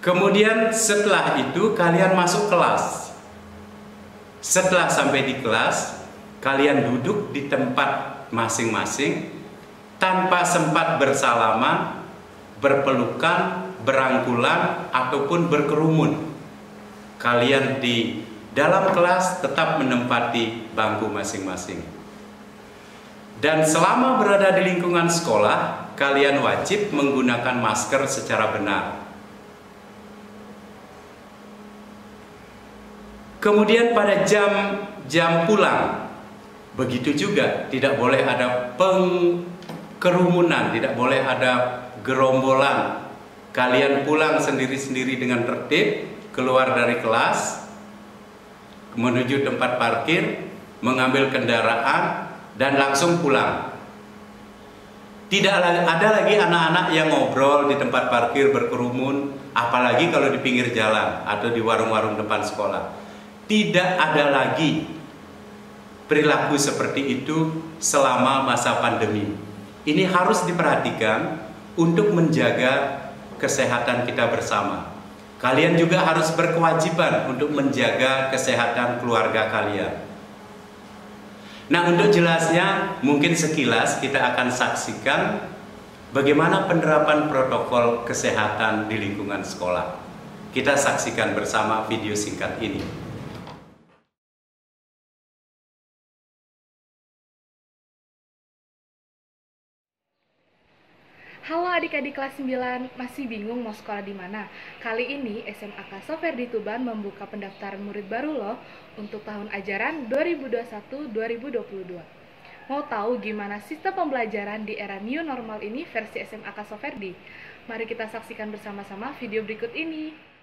Kemudian setelah itu kalian masuk kelas. Setelah sampai di kelas, kalian duduk di tempat masing-masing tanpa sempat bersalaman, berpelukan, berangkulan, ataupun berkerumun. Kalian di dalam kelas tetap menempati bangku masing-masing. Dan selama berada di lingkungan sekolah, kalian wajib menggunakan masker secara benar. Kemudian pada jam pulang, begitu juga, tidak boleh ada kerumunan, tidak boleh ada gerombolan. Kalian pulang sendiri-sendiri dengan tertib, keluar dari kelas, menuju tempat parkir, mengambil kendaraan, dan langsung pulang. Tidak ada lagi anak-anak yang ngobrol di tempat parkir berkerumun, apalagi kalau di pinggir jalan atau di warung-warung depan sekolah. Tidak ada lagi perilaku seperti itu selama masa pandemi. Ini harus diperhatikan untuk menjaga kesehatan kita bersama. Kalian juga harus berkewajiban untuk menjaga kesehatan keluarga kalian. Nah, untuk jelasnya mungkin sekilas kita akan saksikan bagaimana penerapan protokol kesehatan di lingkungan sekolah. Kita saksikan bersama video singkat ini. Halo adik-adik kelas 9, masih bingung mau sekolah di mana? Kali ini SMAK Soferdi Tuban membuka pendaftaran murid baru loh untuk tahun ajaran 2021-2022. Mau tahu gimana sistem pembelajaran di era new normal ini versi SMAK Soferdi? Mari kita saksikan bersama-sama video berikut ini.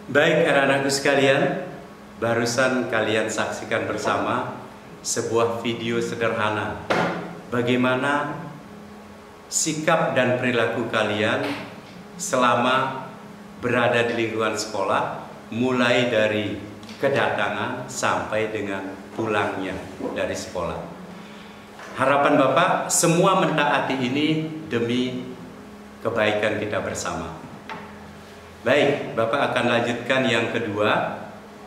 Baik anak-anakku sekalian, barusan kalian saksikan bersama sebuah video sederhana bagaimana sikap dan perilaku kalian selama berada di lingkungan sekolah, mulai dari kedatangan sampai dengan pulangnya dari sekolah. Harapan Bapak semua mentaati ini demi kebaikan kita bersama. Baik, Bapak akan lanjutkan yang kedua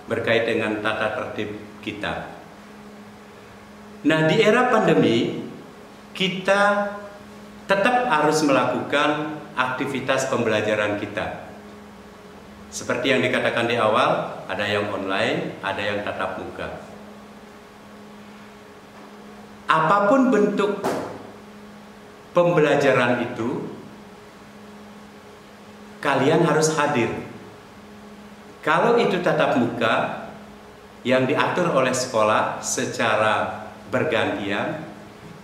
berkait dengan tata tertib kita. Nah, di era pandemi kita tetap harus melakukan aktivitas pembelajaran kita. Seperti yang dikatakan di awal, ada yang online, ada yang tatap muka. Apapun bentuk pembelajaran itu, kalian harus hadir. Kalau itu tatap muka yang diatur oleh sekolah secara bergantian,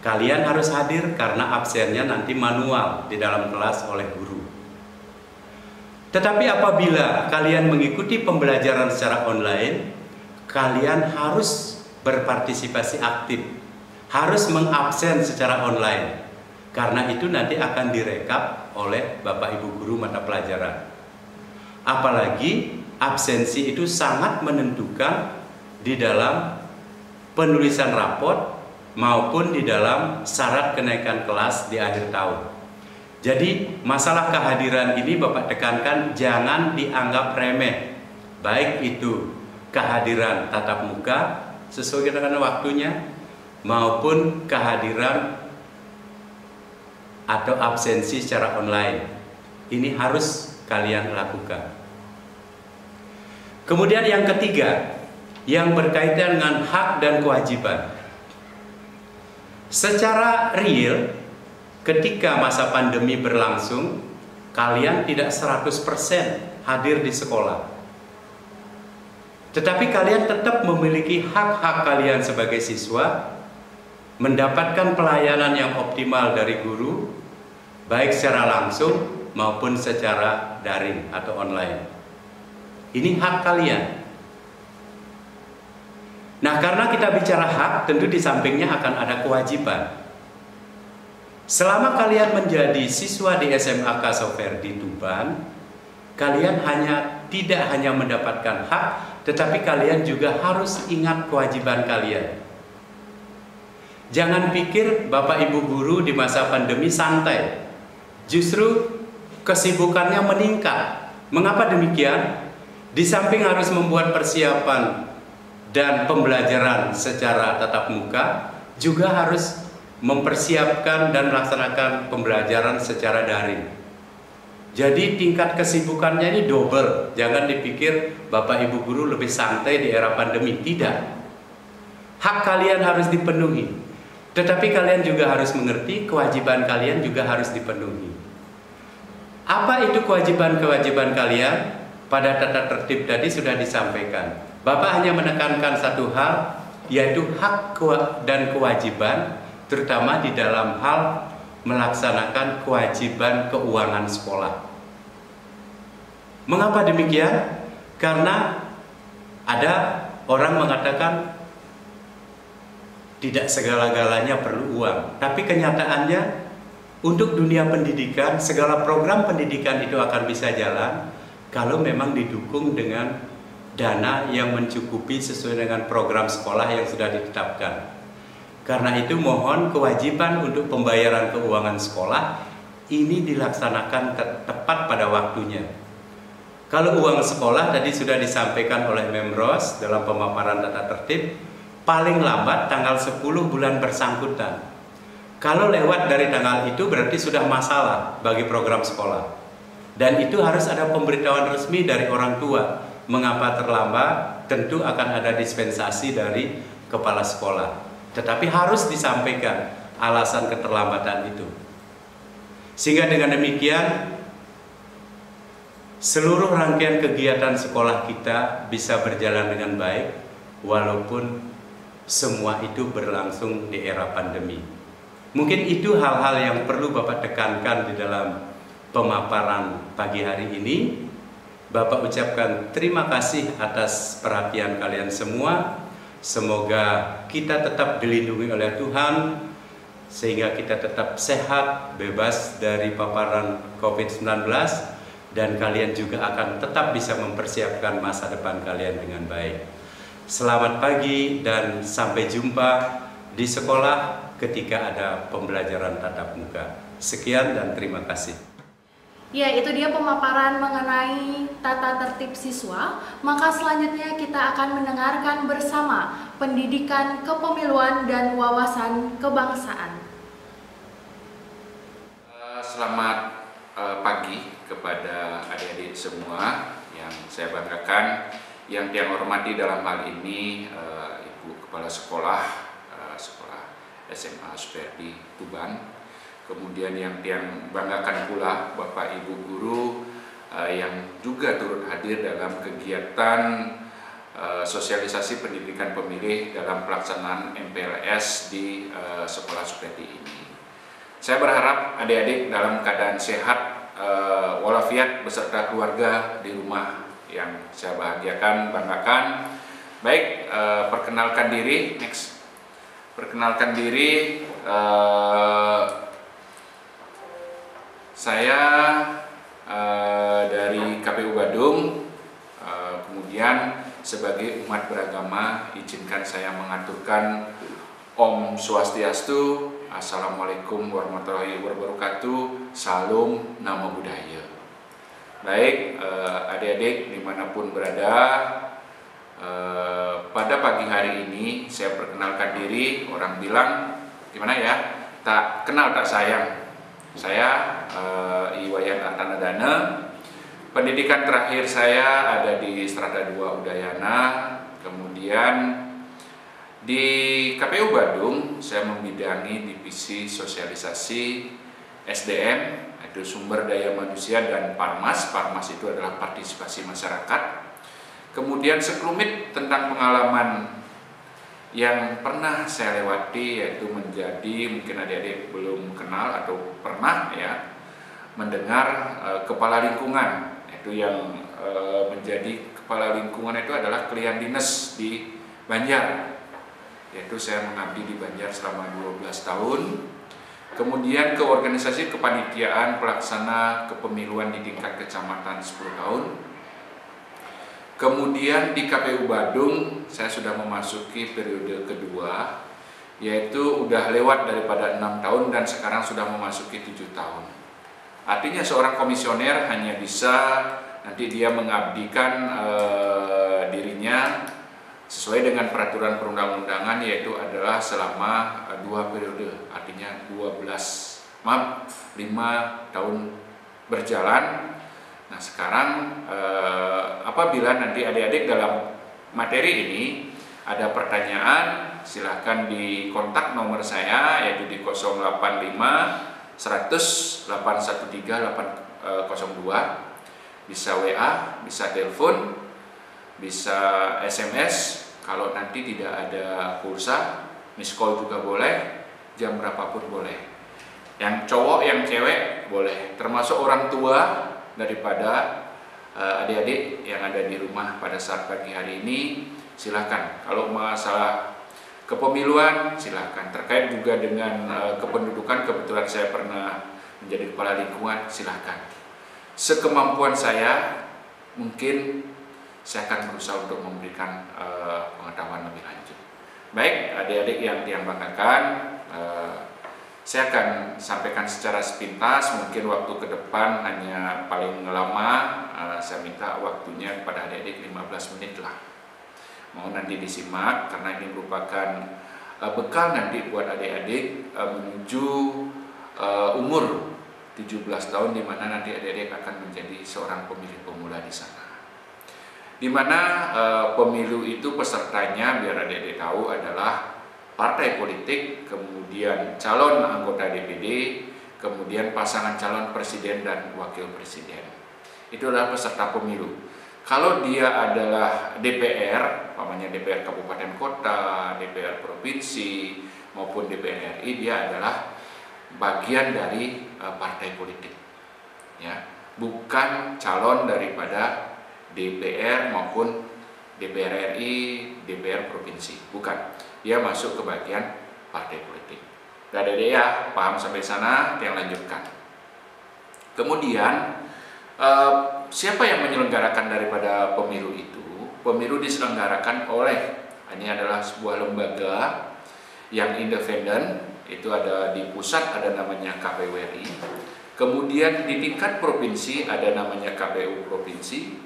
kalian harus hadir karena absennya nanti manual di dalam kelas oleh guru. Tetapi apabila kalian mengikuti pembelajaran secara online, kalian harus berpartisipasi aktif, harus mengabsen secara online, karena itu nanti akan direkap oleh Bapak Ibu guru mata pelajaran. Apalagi absensi itu sangat menentukan di dalam penulisan raport maupun di dalam syarat kenaikan kelas di akhir tahun. Jadi masalah kehadiran ini Bapak tekankan jangan dianggap remeh, baik itu kehadiran tatap muka sesuai dengan waktunya maupun kehadiran atau absensi secara online. Ini harus kalian lakukan. Kemudian yang ketiga, yang berkaitan dengan hak dan kewajiban. Secara real, ketika masa pandemi berlangsung, kalian tidak 100% hadir di sekolah. Tetapi kalian tetap memiliki hak-hak kalian sebagai siswa, mendapatkan pelayanan yang optimal dari guru, baik secara langsung maupun secara daring atau online. Ini hak kalian. Nah, karena kita bicara hak, tentu di sampingnya akan ada kewajiban. Selama kalian menjadi siswa di SMA Kasoverdi Tuban, kalian tidak hanya mendapatkan hak, tetapi kalian juga harus ingat kewajiban kalian. Jangan pikir Bapak Ibu guru di masa pandemi santai. Justru kesibukannya meningkat. Mengapa demikian? Di samping harus membuat persiapan dan pembelajaran secara tatap muka, juga harus mempersiapkan dan melaksanakan pembelajaran secara daring. Jadi tingkat kesibukannya ini double. Jangan dipikir Bapak Ibu guru lebih santai di era pandemi. Tidak. Hak kalian harus dipenuhi. Tetapi kalian juga harus mengerti kewajiban kalian juga harus dipenuhi. Apa itu kewajiban-kewajiban kalian? Pada tata tertib tadi sudah disampaikan. Bapak hanya menekankan satu hal, yaitu hak dan kewajiban, terutama di dalam hal melaksanakan kewajiban keuangan sekolah. Mengapa demikian? Karena ada orang mengatakan tidak segala-galanya perlu uang, tapi kenyataannya untuk dunia pendidikan, segala program pendidikan itu akan bisa jalan kalau memang didukung dengan dana yang mencukupi sesuai dengan program sekolah yang sudah ditetapkan. Karena itu mohon kewajiban untuk pembayaran keuangan sekolah ini dilaksanakan tepat pada waktunya. Kalau uang sekolah tadi sudah disampaikan oleh Memros dalam pemaparan tata tertib, paling lambat tanggal 10 bulan bersangkutan. Kalau lewat dari tanggal itu berarti sudah masalah bagi program sekolah. Dan itu harus ada pemberitahuan resmi dari orang tua. Mengapa terlambat? Tentu akan ada dispensasi dari kepala sekolah. Tetapi harus disampaikan alasan keterlambatan itu. Sehingga dengan demikian seluruh rangkaian kegiatan sekolah kita bisa berjalan dengan baik walaupun semua itu berlangsung di era pandemi. Mungkin itu hal-hal yang perlu Bapak tekankan di dalam pemaparan pagi hari ini. Bapak ucapkan terima kasih atas perhatian kalian semua. Semoga kita tetap dilindungi oleh Tuhan, sehingga kita tetap sehat, bebas dari paparan COVID-19, dan kalian juga akan tetap bisa mempersiapkan masa depan kalian dengan baik. Selamat pagi dan sampai jumpa di sekolah ketika ada pembelajaran tatap muka. Sekian dan terima kasih. Ya, itu dia pemaparan mengenai tata tertib siswa. Maka selanjutnya kita akan mendengarkan bersama pendidikan kepemiluan dan wawasan kebangsaan. Selamat pagi kepada adik-adik semua yang saya banggakan, yang tiang hormati dalam hal ini Ibu Kepala Sekolah SMA Superdi Tuban. Kemudian yang tiang banggakan pula Bapak Ibu Guru yang juga turut hadir dalam kegiatan sosialisasi pendidikan pemilih dalam pelaksanaan MPLS di Sekolah Superdi ini. Saya berharap adik-adik dalam keadaan sehat walafiat beserta keluarga di rumah yang saya bahagiakan, banggakan. Baik, perkenalkan diri, next. Perkenalkan diri, saya dari KPU Badung, kemudian sebagai umat beragama izinkan saya mengaturkan Om Swastiastu, Assalamualaikum warahmatullahi wabarakatuh, Salam Nama Budaya. Baik, adik-adik dimanapun berada, pada pagi hari ini saya perkenalkan diri. Orang bilang gimana ya, tak kenal tak sayang. Saya Iwayan Artanadana. Pendidikan terakhir saya ada di Strata 2 Udayana. Kemudian di KPU Badung saya membidangi divisi sosialisasi SDM, itu sumber daya manusia, dan Parmas. Parmas itu adalah partisipasi masyarakat. Kemudian sekelumit tentang pengalaman yang pernah saya lewati, yaitu menjadi, mungkin adik-adik belum kenal atau pernah ya mendengar kepala lingkungan. Itu yang menjadi kepala lingkungan itu adalah Klien Dinas di Banjar. Yaitu saya mengabdi di Banjar selama 12 tahun. Kemudian ke organisasi kepanitiaan pelaksana kepemiluan di tingkat kecamatan 10 tahun. Kemudian di KPU Badung saya sudah memasuki periode kedua, yaitu udah lewat daripada 6 tahun dan sekarang sudah memasuki 7 tahun. Artinya seorang komisioner hanya bisa nanti dia mengabdikan dirinya sesuai dengan peraturan perundang-undangan, yaitu adalah selama 2 periode, artinya 5 tahun berjalan. Nah sekarang apabila nanti adik-adik dalam materi ini ada pertanyaan, silahkan di kontak nomor saya, yaitu di 085 100 813 802. Bisa WA, bisa telepon, bisa SMS. Kalau nanti tidak ada pulsa, miss call juga boleh, jam berapapun boleh. Yang cowok, yang cewek boleh, termasuk orang tua daripada adik-adik yang ada di rumah pada saat pagi hari ini. Silahkan, kalau masalah kepemiluan silahkan, terkait juga dengan kependudukan, kebetulan saya pernah menjadi kepala lingkungan, silahkan. Sekemampuan saya mungkin saya akan berusaha untuk memberikan pengetahuan lebih lanjut. Baik, adik-adik yang banggakan, saya akan sampaikan secara sepintas, mungkin waktu ke depan hanya paling lama saya minta waktunya kepada adik-adik 15 menit lah. Mau nanti disimak karena ini merupakan bekal nanti buat adik-adik menuju umur 17 tahun, di mana nanti adik-adik akan menjadi seorang pemilih pemula di sana. Di mana pemilu itu pesertanya, biar adik-adik tahu, adalah partai politik, kemudian calon anggota DPD, kemudian pasangan calon presiden dan wakil presiden. Itu adalah peserta pemilu. Kalau dia adalah DPR, namanya DPR Kabupaten Kota, DPR Provinsi, maupun DPR RI, dia adalah bagian dari partai politik. Ya, bukan calon daripada DPR maupun DPR RI, DPR provinsi. Bukan, dia masuk ke bagian partai politik. Gak ada ya, paham sampai sana? Yang lanjutkan. Kemudian siapa yang menyelenggarakan daripada pemilu itu? Pemilu diselenggarakan oleh, ini adalah sebuah lembaga yang independen. Itu ada di pusat, ada namanya KPU RI. Kemudian di tingkat provinsi ada namanya KPU provinsi.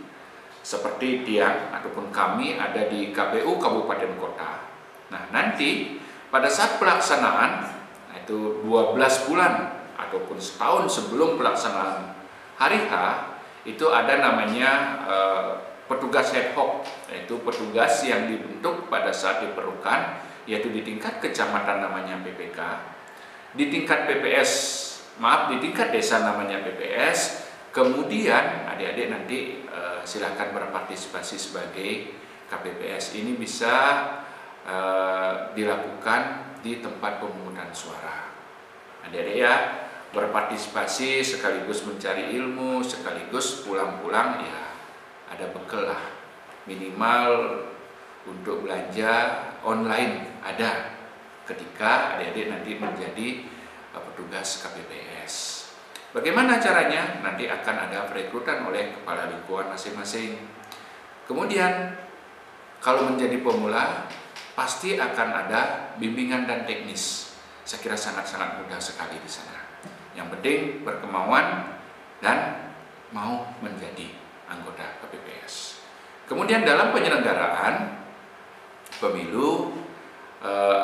Seperti Tiang ataupun kami ada di KPU Kabupaten Kota. Nah, nanti pada saat pelaksanaan, itu 12 bulan ataupun setahun sebelum pelaksanaan hari H, itu ada namanya petugas ad hoc, yaitu petugas yang dibentuk pada saat diperlukan, yaitu di tingkat kecamatan namanya PPK, di tingkat di tingkat desa namanya PPS, kemudian adik-adik nanti silakan berpartisipasi sebagai KPPS. Ini bisa dilakukan di tempat pemungutan suara. Adik-adik ya, berpartisipasi sekaligus mencari ilmu, sekaligus pulang-pulang ya ada bekal lah, minimal untuk belanja online ada ketika adik-adik nanti menjadi petugas KPPS. Bagaimana caranya? Nanti akan ada perekrutan oleh kepala lingkungan masing-masing. Kemudian kalau menjadi pemula pasti akan ada bimbingan dan teknis. Saya kira sangat-sangat mudah sekali di sana. Yang penting berkemauan dan mau menjadi anggota KPPS. Kemudian dalam penyelenggaraan pemilu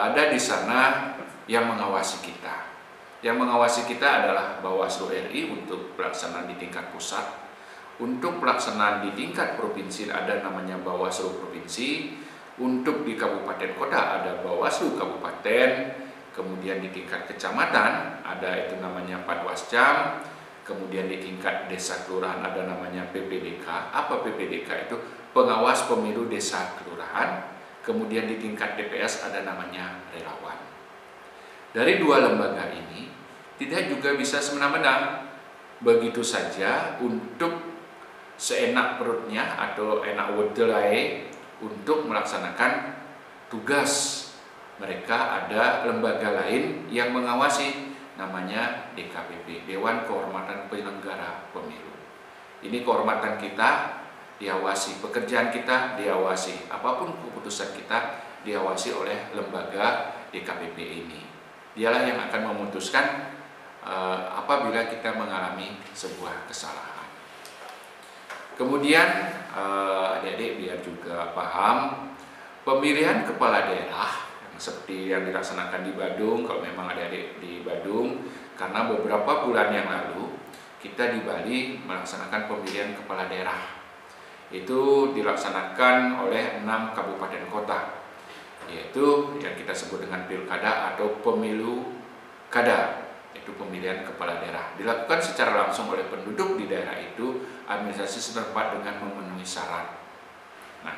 ada di sana yang mengawasi kita. Yang mengawasi kita adalah Bawaslu RI untuk pelaksanaan di tingkat pusat. Untuk pelaksanaan di tingkat provinsi ada namanya Bawaslu Provinsi. Untuk di kabupaten kota ada Bawaslu Kabupaten. Kemudian di tingkat kecamatan ada itu namanya Padwascam. Kemudian di tingkat desa kelurahan ada namanya PPDK. Apa PPDK itu? Pengawas Pemilu Desa Kelurahan. Kemudian di tingkat DPS ada namanya relawan. Dari dua lembaga ini tidak juga bisa semena-mena begitu saja untuk seenak perutnya atau enak wedelai untuk melaksanakan tugas. Mereka ada lembaga lain yang mengawasi, namanya DKPP, Dewan Kehormatan Penyelenggara Pemilu. Ini kehormatan kita diawasi, pekerjaan kita diawasi, apapun keputusan kita diawasi oleh lembaga DKPP ini. Dialah yang akan memutuskan apabila kita mengalami sebuah kesalahan. Kemudian adik-adik biar juga paham, pemilihan kepala daerah seperti yang dilaksanakan di Badung, kalau memang adik-adik di Badung, karena beberapa bulan yang lalu kita di Bali melaksanakan pemilihan kepala daerah. Itu dilaksanakan oleh 6 kabupaten kota, yaitu yang kita sebut dengan pilkada atau pemilu kada, yaitu pemilihan kepala daerah. Dilakukan secara langsung oleh penduduk di daerah itu, administrasi setempat dengan memenuhi syarat. Nah,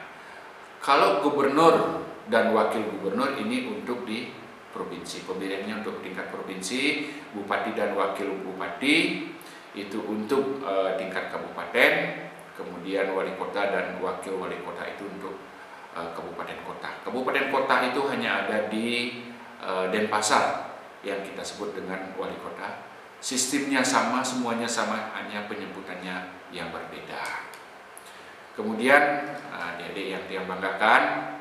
kalau gubernur dan wakil gubernur ini untuk di provinsi, pemilihannya untuk tingkat provinsi, bupati dan wakil bupati itu untuk tingkat kabupaten, kemudian wali kota dan wakil wali kota itu untuk kabupaten kota. Kabupaten kota itu hanya ada di Denpasar yang kita sebut dengan wali kota. Sistemnya sama, semuanya sama, hanya penyebutannya yang berbeda. Kemudian adik-adik yang Tiang banggakan,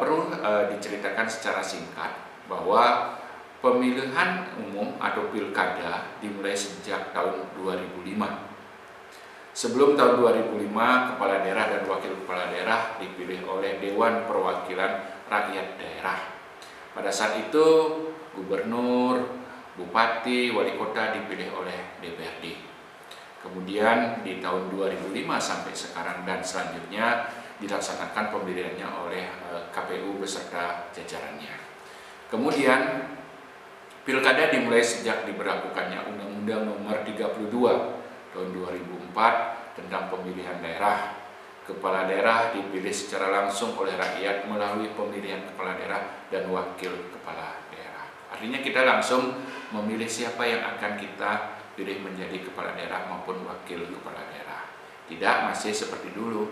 perlu diceritakan secara singkat bahwa pemilihan umum atau pilkada dimulai sejak tahun 2005. Sebelum tahun 2005, kepala daerah dan wakil kepala daerah dipilih oleh Dewan Perwakilan Rakyat Daerah. Pada saat itu, gubernur, bupati, wali kota dipilih oleh DPRD. Kemudian di tahun 2005 sampai sekarang dan selanjutnya dilaksanakan pemilihannya oleh KPU beserta jajarannya. Kemudian pilkada dimulai sejak diberlakukannya Undang-Undang Nomor 32 tahun 2004 tentang pemilihan daerah. Kepala daerah dipilih secara langsung oleh rakyat melalui pemilihan kepala daerah dan wakil kepala daerah. Artinya kita langsung memilih siapa yang akan kita pilih menjadi kepala daerah maupun wakil kepala daerah. Tidak, masih seperti dulu,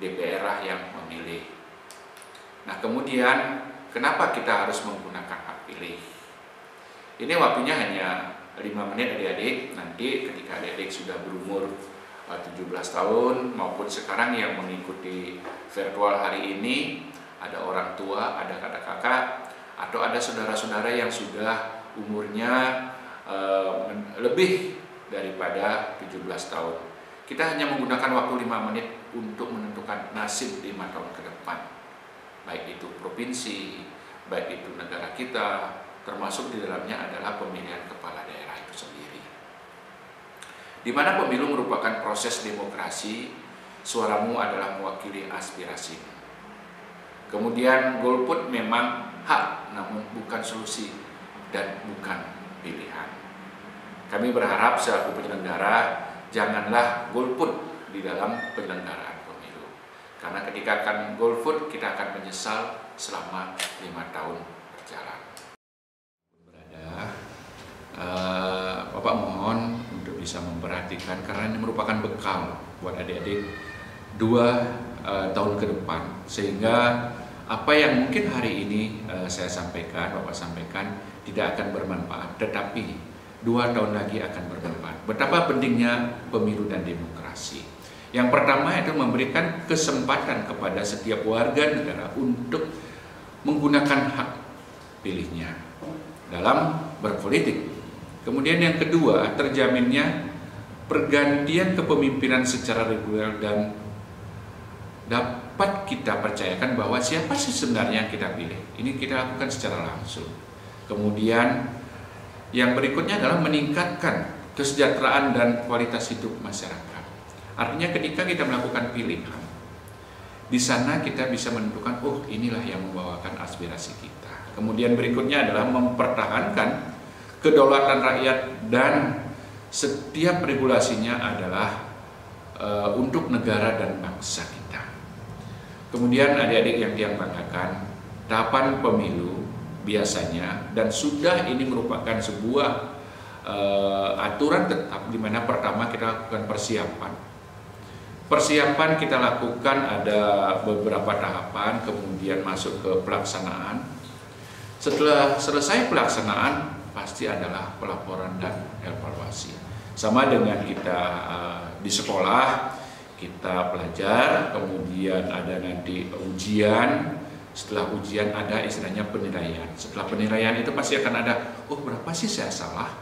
DPR lah yang memilih. Nah, kemudian kenapa kita harus menggunakan hak pilih? Ini waktunya hanya 5 menit adik-adik. Nanti ketika adik-adik sudah berumur 17 tahun maupun sekarang yang mengikuti virtual hari ini, ada orang tua, ada kakak-kakak, atau ada saudara-saudara yang sudah umurnya lebih daripada 17 tahun. Kita hanya menggunakan waktu 5 menit untuk menentukan nasib 5 tahun ke depan. Baik itu provinsi, baik itu negara kita, termasuk di dalamnya adalah pemilihan kepala daerah itu sendiri. Di mana pemilu merupakan proses demokrasi, suaramu adalah mewakili aspirasimu. Kemudian golput memang hak, namun bukan solusi dan bukan pilihan. Kami berharap selaku penyelenggara, janganlah golput di dalam penyelenggaraan pemilu. Karena ketika akan golput, kita akan menyesal selama 5 tahun berjalan. Bapak mohon untuk bisa memperhatikan, karena ini merupakan bekal buat adik-adik 2 tahun ke depan, sehingga apa yang mungkin hari ini saya sampaikan, Bapak sampaikan tidak akan bermanfaat, tetapi 2 tahun lagi akan bermanfaat. Betapa pentingnya pemilu dan demokrasi. Yang pertama itu memberikan kesempatan kepada setiap warga negara untuk menggunakan hak pilihnya dalam berpolitik. Kemudian yang kedua, terjaminnya pergantian kepemimpinan secara reguler dan dapat kita percayakan bahwa siapa sih sebenarnya yang kita pilih. Ini kita lakukan secara langsung. Kemudian yang berikutnya adalah meningkatkan kesejahteraan dan kualitas hidup masyarakat. Artinya ketika kita melakukan pilihan, di sana kita bisa menentukan, oh inilah yang membawakan aspirasi kita. Kemudian berikutnya adalah mempertahankan kedaulatan rakyat dan setiap regulasinya adalah untuk negara dan bangsa kita. Kemudian adik-adik yang banggakan, tahapan pemilu biasanya dan sudah ini merupakan sebuah aturan tetap di mana pertama kita lakukan persiapan. Persiapan kita lakukan ada beberapa tahapan, kemudian masuk ke pelaksanaan. Setelah selesai pelaksanaan pasti adalah pelaporan dan evaluasi. Sama dengan kita di sekolah, kita belajar, kemudian ada nanti ujian. Setelah ujian ada istilahnya penilaian. Setelah penilaian itu pasti akan ada, oh berapa sih saya salah,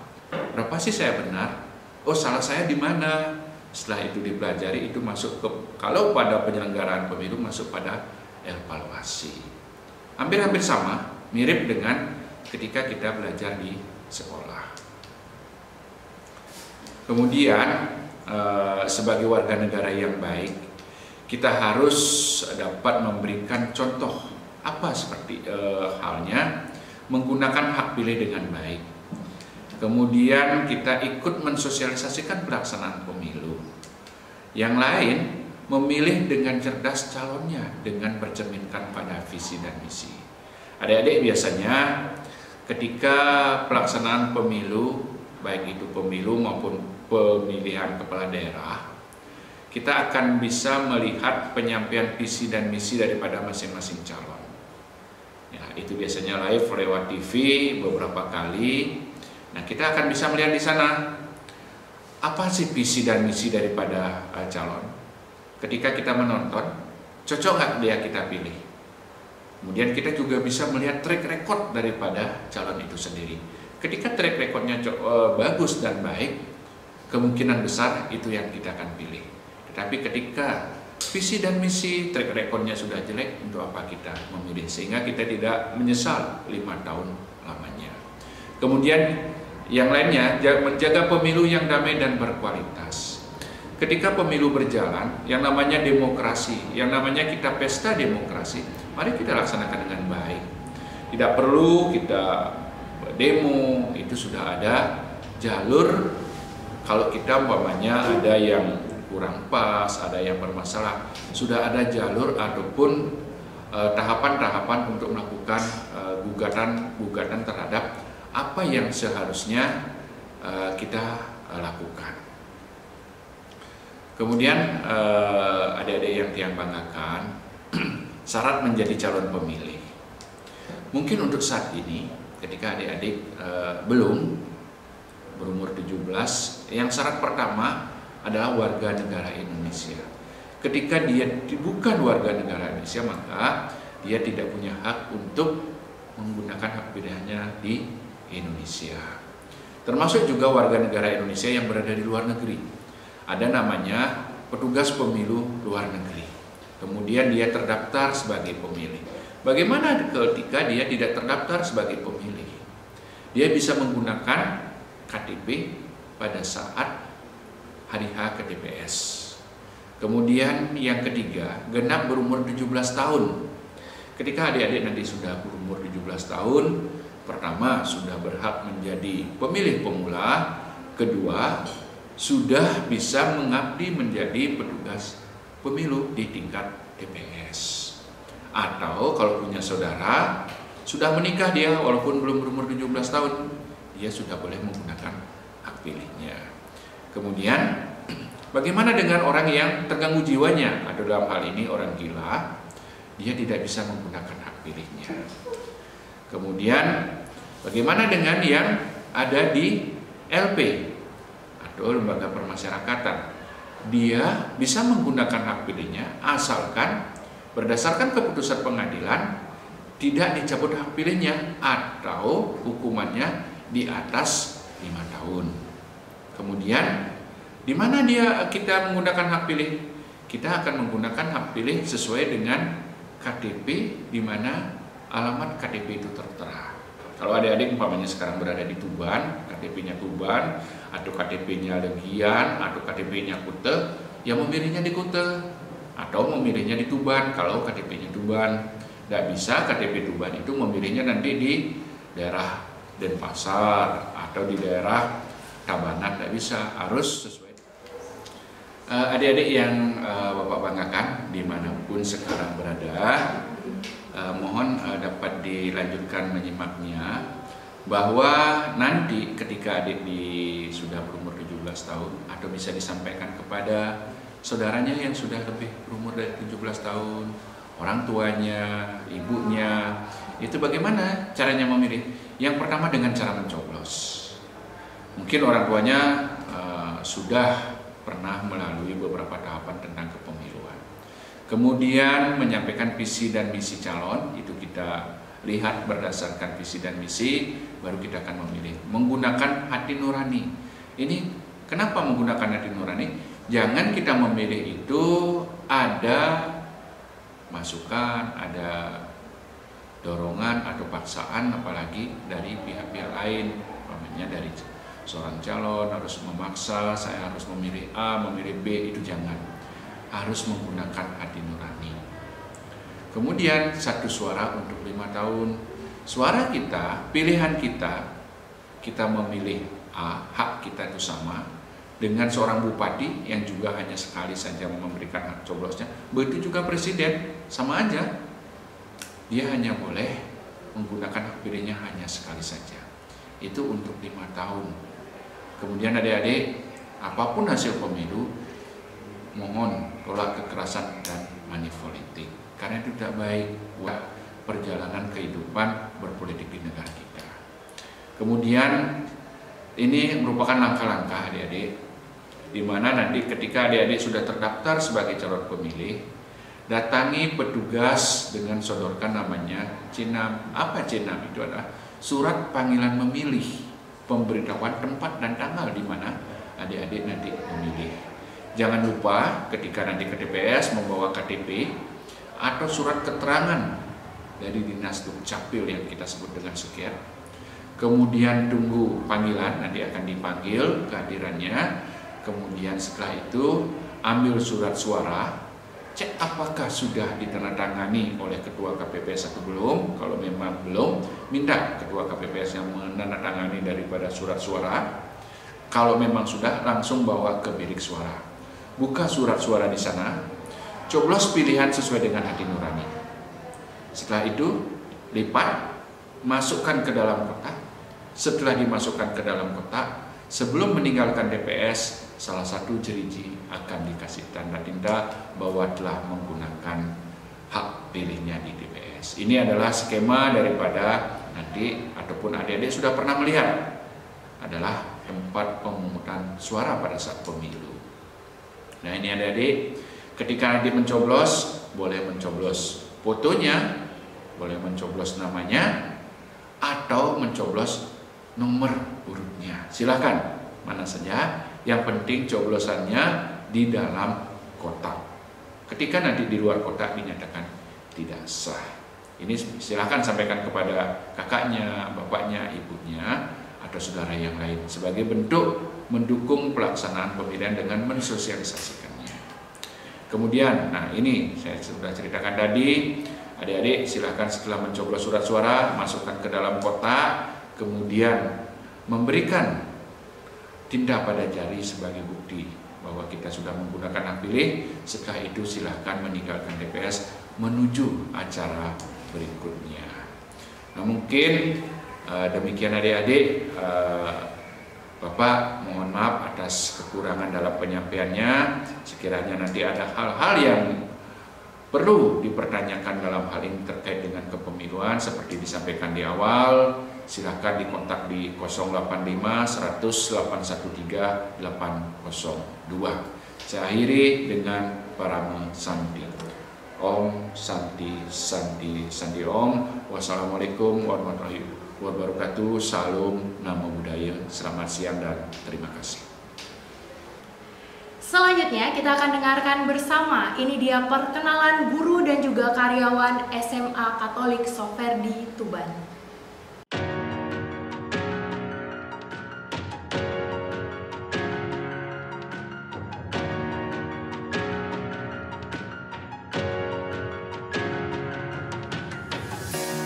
berapa sih saya benar, oh salah saya di mana. Setelah itu dipelajari, itu masuk ke, kalau pada penyelenggaraan pemilu masuk pada evaluasi. Hampir-hampir sama, mirip dengan ketika kita belajar di sekolah. Kemudian sebagai warga negara yang baik, kita harus dapat memberikan contoh apa seperti halnya menggunakan hak pilih dengan baik. Kemudian kita ikut mensosialisasikan pelaksanaan pemilu. Yang lain memilih dengan cerdas calonnya dengan bercerminkan pada visi dan misi. Adik-adik biasanya ketika pelaksanaan pemilu, baik itu pemilu maupun pemilihan kepala daerah, kita akan bisa melihat penyampaian visi dan misi daripada masing-masing calon. Ya, itu biasanya live lewat TV beberapa kali. Nah, kita akan bisa melihat di sana apa sih visi dan misi daripada calon. Ketika kita menonton, cocok nggak dia kita pilih. Kemudian kita juga bisa melihat track record daripada calon itu sendiri. Ketika track recordnya bagus dan baik, kemungkinan besar itu yang kita akan pilih. Tetapi ketika visi dan misi, track recordnya sudah jelek, untuk apa kita memilih? Sehingga kita tidak menyesal 5 tahun lamanya. Kemudian yang lainnya, menjaga pemilu yang damai dan berkualitas. Ketika pemilu berjalan, yang namanya demokrasi, yang namanya kita pesta demokrasi, mari kita laksanakan dengan baik. Tidak perlu kita demo, itu sudah ada jalur. Kalau kita umpamanya ada yang kurang pas, ada yang bermasalah, sudah ada jalur ataupun tahapan-tahapan untuk melakukan gugatan terhadap apa yang seharusnya kita lakukan. Kemudian adik-adik yang Tiang banggakan, syarat menjadi calon pemilih. Mungkin untuk saat ini, ketika adik-adik belum berumur 17, yang syarat pertama adalah warga negara Indonesia. Ketika dia bukan warga negara Indonesia, maka dia tidak punya hak untuk menggunakan hak pilihnya di Indonesia. Termasuk juga warga negara Indonesia yang berada di luar negeri. Ada namanya petugas pemilu luar negeri. Kemudian dia terdaftar sebagai pemilih. Bagaimana ketika dia tidak terdaftar sebagai pemilih? Dia bisa menggunakan KTP pada saat hari H ke TPS. Kemudian yang ketiga, genap berumur 17 tahun. Ketika adik-adik nanti sudah berumur 17 tahun, pertama sudah berhak menjadi pemilih pemula, kedua sudah bisa mengabdi menjadi petugas pemilu di tingkat TPS. Atau kalau punya saudara, sudah menikah dia walaupun belum berumur 17 tahun, dia sudah boleh menggunakan hak pilihnya. Kemudian bagaimana dengan orang yang terganggu jiwanya, atau dalam hal ini orang gila, dia tidak bisa menggunakan hak pilihnya. Kemudian bagaimana dengan yang ada di LP atau lembaga permasyarakatan? Dia bisa menggunakan hak pilihnya asalkan berdasarkan keputusan pengadilan tidak dicabut hak pilihnya atau hukumannya di atas 5 tahun. Kemudian di mana kita menggunakan hak pilih? Kita akan menggunakan hak pilih sesuai dengan KTP di mana alamat KTP itu tertera. Kalau adik-adik umpamanya sekarang berada di Tuban, KTP-nya Tuban, atau KTP-nya Legian, atau KTP-nya Kute, ya memilihnya di Kute, atau memilihnya di Tuban kalau KTP-nya Tuban. Tidak bisa KTP Tuban itu memilihnya nanti di daerah Denpasar atau di daerah Tabanan, tidak bisa, harus sesuai. Adik-adik yang Bapak banggakan dimanapun sekarang berada, mohon dapat dilanjutkan menyimaknya, bahwa nanti ketika adik sudah berumur 17 tahun atau bisa disampaikan kepada saudaranya yang sudah lebih berumur dari 17 tahun, orang tuanya, ibunya, itu bagaimana caranya memilih? Yang pertama dengan cara mencoblos. Mungkin orang tuanya sudah pernah melalui beberapa tahapan tentang kepemiluan. Kemudian menyampaikan visi dan misi calon, itu kita lihat berdasarkan visi dan misi, baru kita akan memilih. Menggunakan hati nurani. Ini kenapa menggunakan hati nurani? Jangan kita memilih itu ada masukan, ada dorongan atau paksaan, apalagi dari pihak-pihak lain, namanya dari seorang calon harus memaksa, saya harus memilih A, memilih B, itu jangan. Harus menggunakan hati nurani. Kemudian satu suara untuk 5 tahun. Suara kita, pilihan kita memilih A, hak kita itu sama dengan seorang bupati yang juga hanya sekali saja memberikan hak coblosnya. Begitu juga presiden, sama aja. Dia hanya boleh menggunakan hak pilihnya hanya sekali saja. Itu untuk 5 tahun. Kemudian adik-adik, apapun hasil pemilu, mohon tolak kekerasan dan manipolitik, karena itu tidak baik buat perjalanan kehidupan berpolitik di negara kita. Kemudian ini merupakan langkah-langkah adik-adik, di mana nanti ketika adik-adik sudah terdaftar sebagai calon pemilih, datangi petugas dengan sodorkan namanya CINAM. Apa CINAM? Itu adalah surat panggilan memilih, pemberitahuan tempat dan tanggal di mana adik-adik nanti memilih. Jangan lupa ketika nanti ke TPS membawa KTP atau surat keterangan dari Dinas Dukcapil yang kita sebut dengan sekian. Kemudian tunggu panggilan, nanti akan dipanggil kehadirannya. Kemudian setelah itu ambil surat suara, cek apakah sudah ditandatangani oleh ketua KPPS atau belum. Kalau memang belum, minta ketua KPPS yang menandatangani daripada surat suara. Kalau memang sudah, langsung bawa ke bilik suara. Buka surat suara di sana, coblos pilihan sesuai dengan hati nurani. Setelah itu, lipat, masukkan ke dalam kotak. Setelah dimasukkan ke dalam kotak, Sebelum meninggalkan TPS, salah satu jeriji akan dikasih tanda tinta bahwa telah menggunakan hak pilihnya di TPS. Ini adalah skema daripada nanti ataupun adik-adik sudah pernah melihat adalah tempat pemungutan suara pada saat pemilu. Nah ini adik-adik, ketika nanti mencoblos, boleh mencoblos fotonya, boleh mencoblos namanya, atau mencoblos nomor urutnya. Silahkan, mana saja, yang penting coblosannya di dalam kotak. Ketika nanti di luar kotak dinyatakan tidak sah. Ini silahkan sampaikan kepada kakaknya, bapaknya, ibunya, atau saudara yang lain sebagai bentuk mendukung pelaksanaan pemilihan dengan mensosialisasikannya. Kemudian, nah ini saya sudah ceritakan tadi, adik-adik silahkan setelah mencoblos surat suara, masukkan ke dalam kotak, kemudian memberikan tinta pada jari sebagai bukti bahwa kita sudah menggunakan hak pilih. Setelah itu silahkan meninggalkan TPS menuju acara berikutnya. Nah mungkin demikian adik-adik, Bapak mohon maaf atas kekurangan dalam penyampaiannya. Sekiranya nanti ada hal-hal yang perlu dipertanyakan dalam hal ini terkait dengan kepemiluan seperti disampaikan di awal, silahkan dikontak di 085 100 813 802. Saya akhiri dengan parama santi. Om Santi Santi Santi Om. Wassalamualaikum warahmatullahi wabarakatuh. Salam Namo Buddhaya. Selamat siang dan terima kasih. Selanjutnya kita akan dengarkan bersama, ini dia perkenalan guru dan juga karyawan SMA Katolik Soferdi Tuban.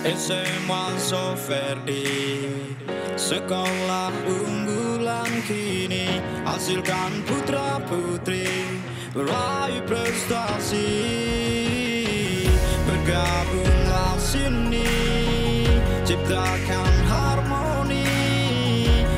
SMA Soferdi, sekolah unggulan kini, hasilkan putra putri meraih prestasi. Bergabunglah sini, ciptakan harmoni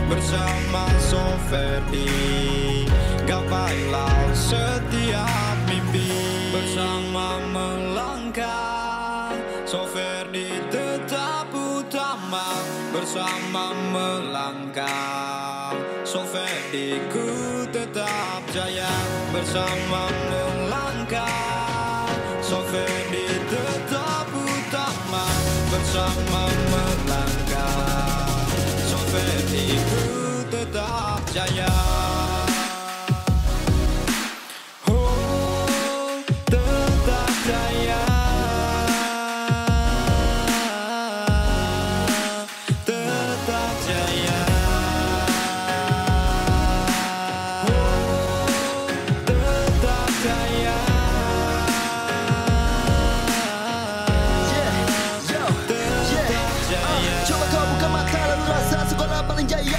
bersama Soferdi, gapailah setiap mimpi. Bersama melangkah, Soferdi tetap utama. Bersama melangkah, Soferdi ku tetap jaya. Bersama melangkah, Soferdi tetap utama. Bersama melangkah, Soferdi ku tetap jaya.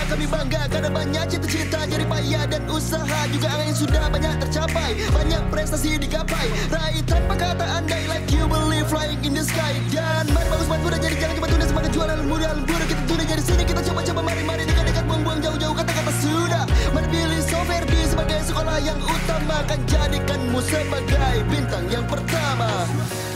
Kami bangga karena banyak cita-cita, jerih payah dan usaha juga yang sudah banyak tercapai. Banyak prestasi digapai, raih tanpa kata andai, like you believe flying in the sky. Dan mari bagus bantu dan jadi jangan cuma tunda semangat jualan muda lembur. Kita tunda jadi sini, kita coba-coba mari-mari dekat-dekat buang-buang jauh-jauh kata-kata sudah. Mari pilih Soferdi sebagai sekolah yang utama, akan jadikanmu sebagai bintang yang pertama.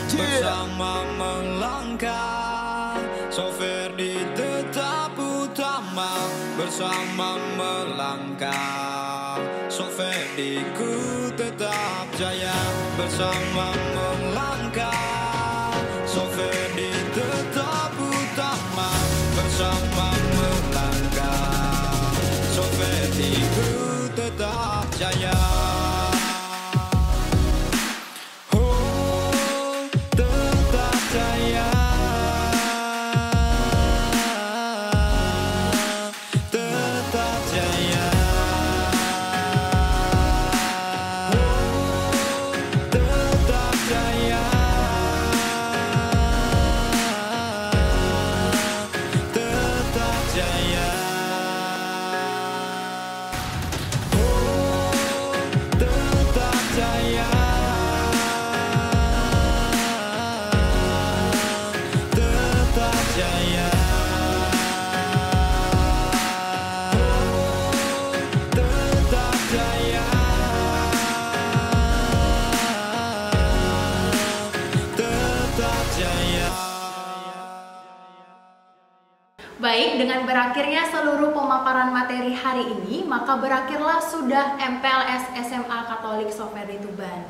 Bersama melangkah, Soferdi tetap utama. Bersama melangkah, Soferdi ku tetap jaya. Bersama melangkah, Soferdi tetap utama. Bersama melangkah, Soferdi ku tetap jaya. Baik, dengan berakhirnya seluruh pemaparan materi hari ini, maka berakhirlah sudah MPLS SMA Katolik Soferdi Tuban.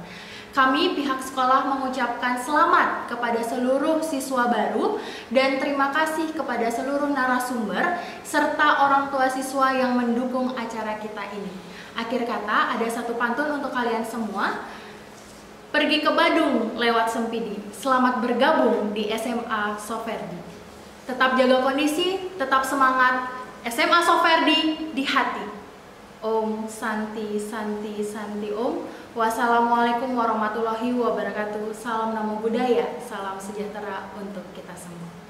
Kami pihak sekolah mengucapkan selamat kepada seluruh siswa baru dan terima kasih kepada seluruh narasumber serta orang tua siswa yang mendukung acara kita ini. Akhir kata, ada satu pantun untuk kalian semua. Pergi ke Badung lewat Sempidi, selamat bergabung di SMA Soferdi. Tetap jaga kondisi, tetap semangat. SMA Soferdi di hati. Om Santi Santi Santi Om. Wassalamualaikum warahmatullahi wabarakatuh. Salam Namo Buddhaya, salam sejahtera untuk kita semua.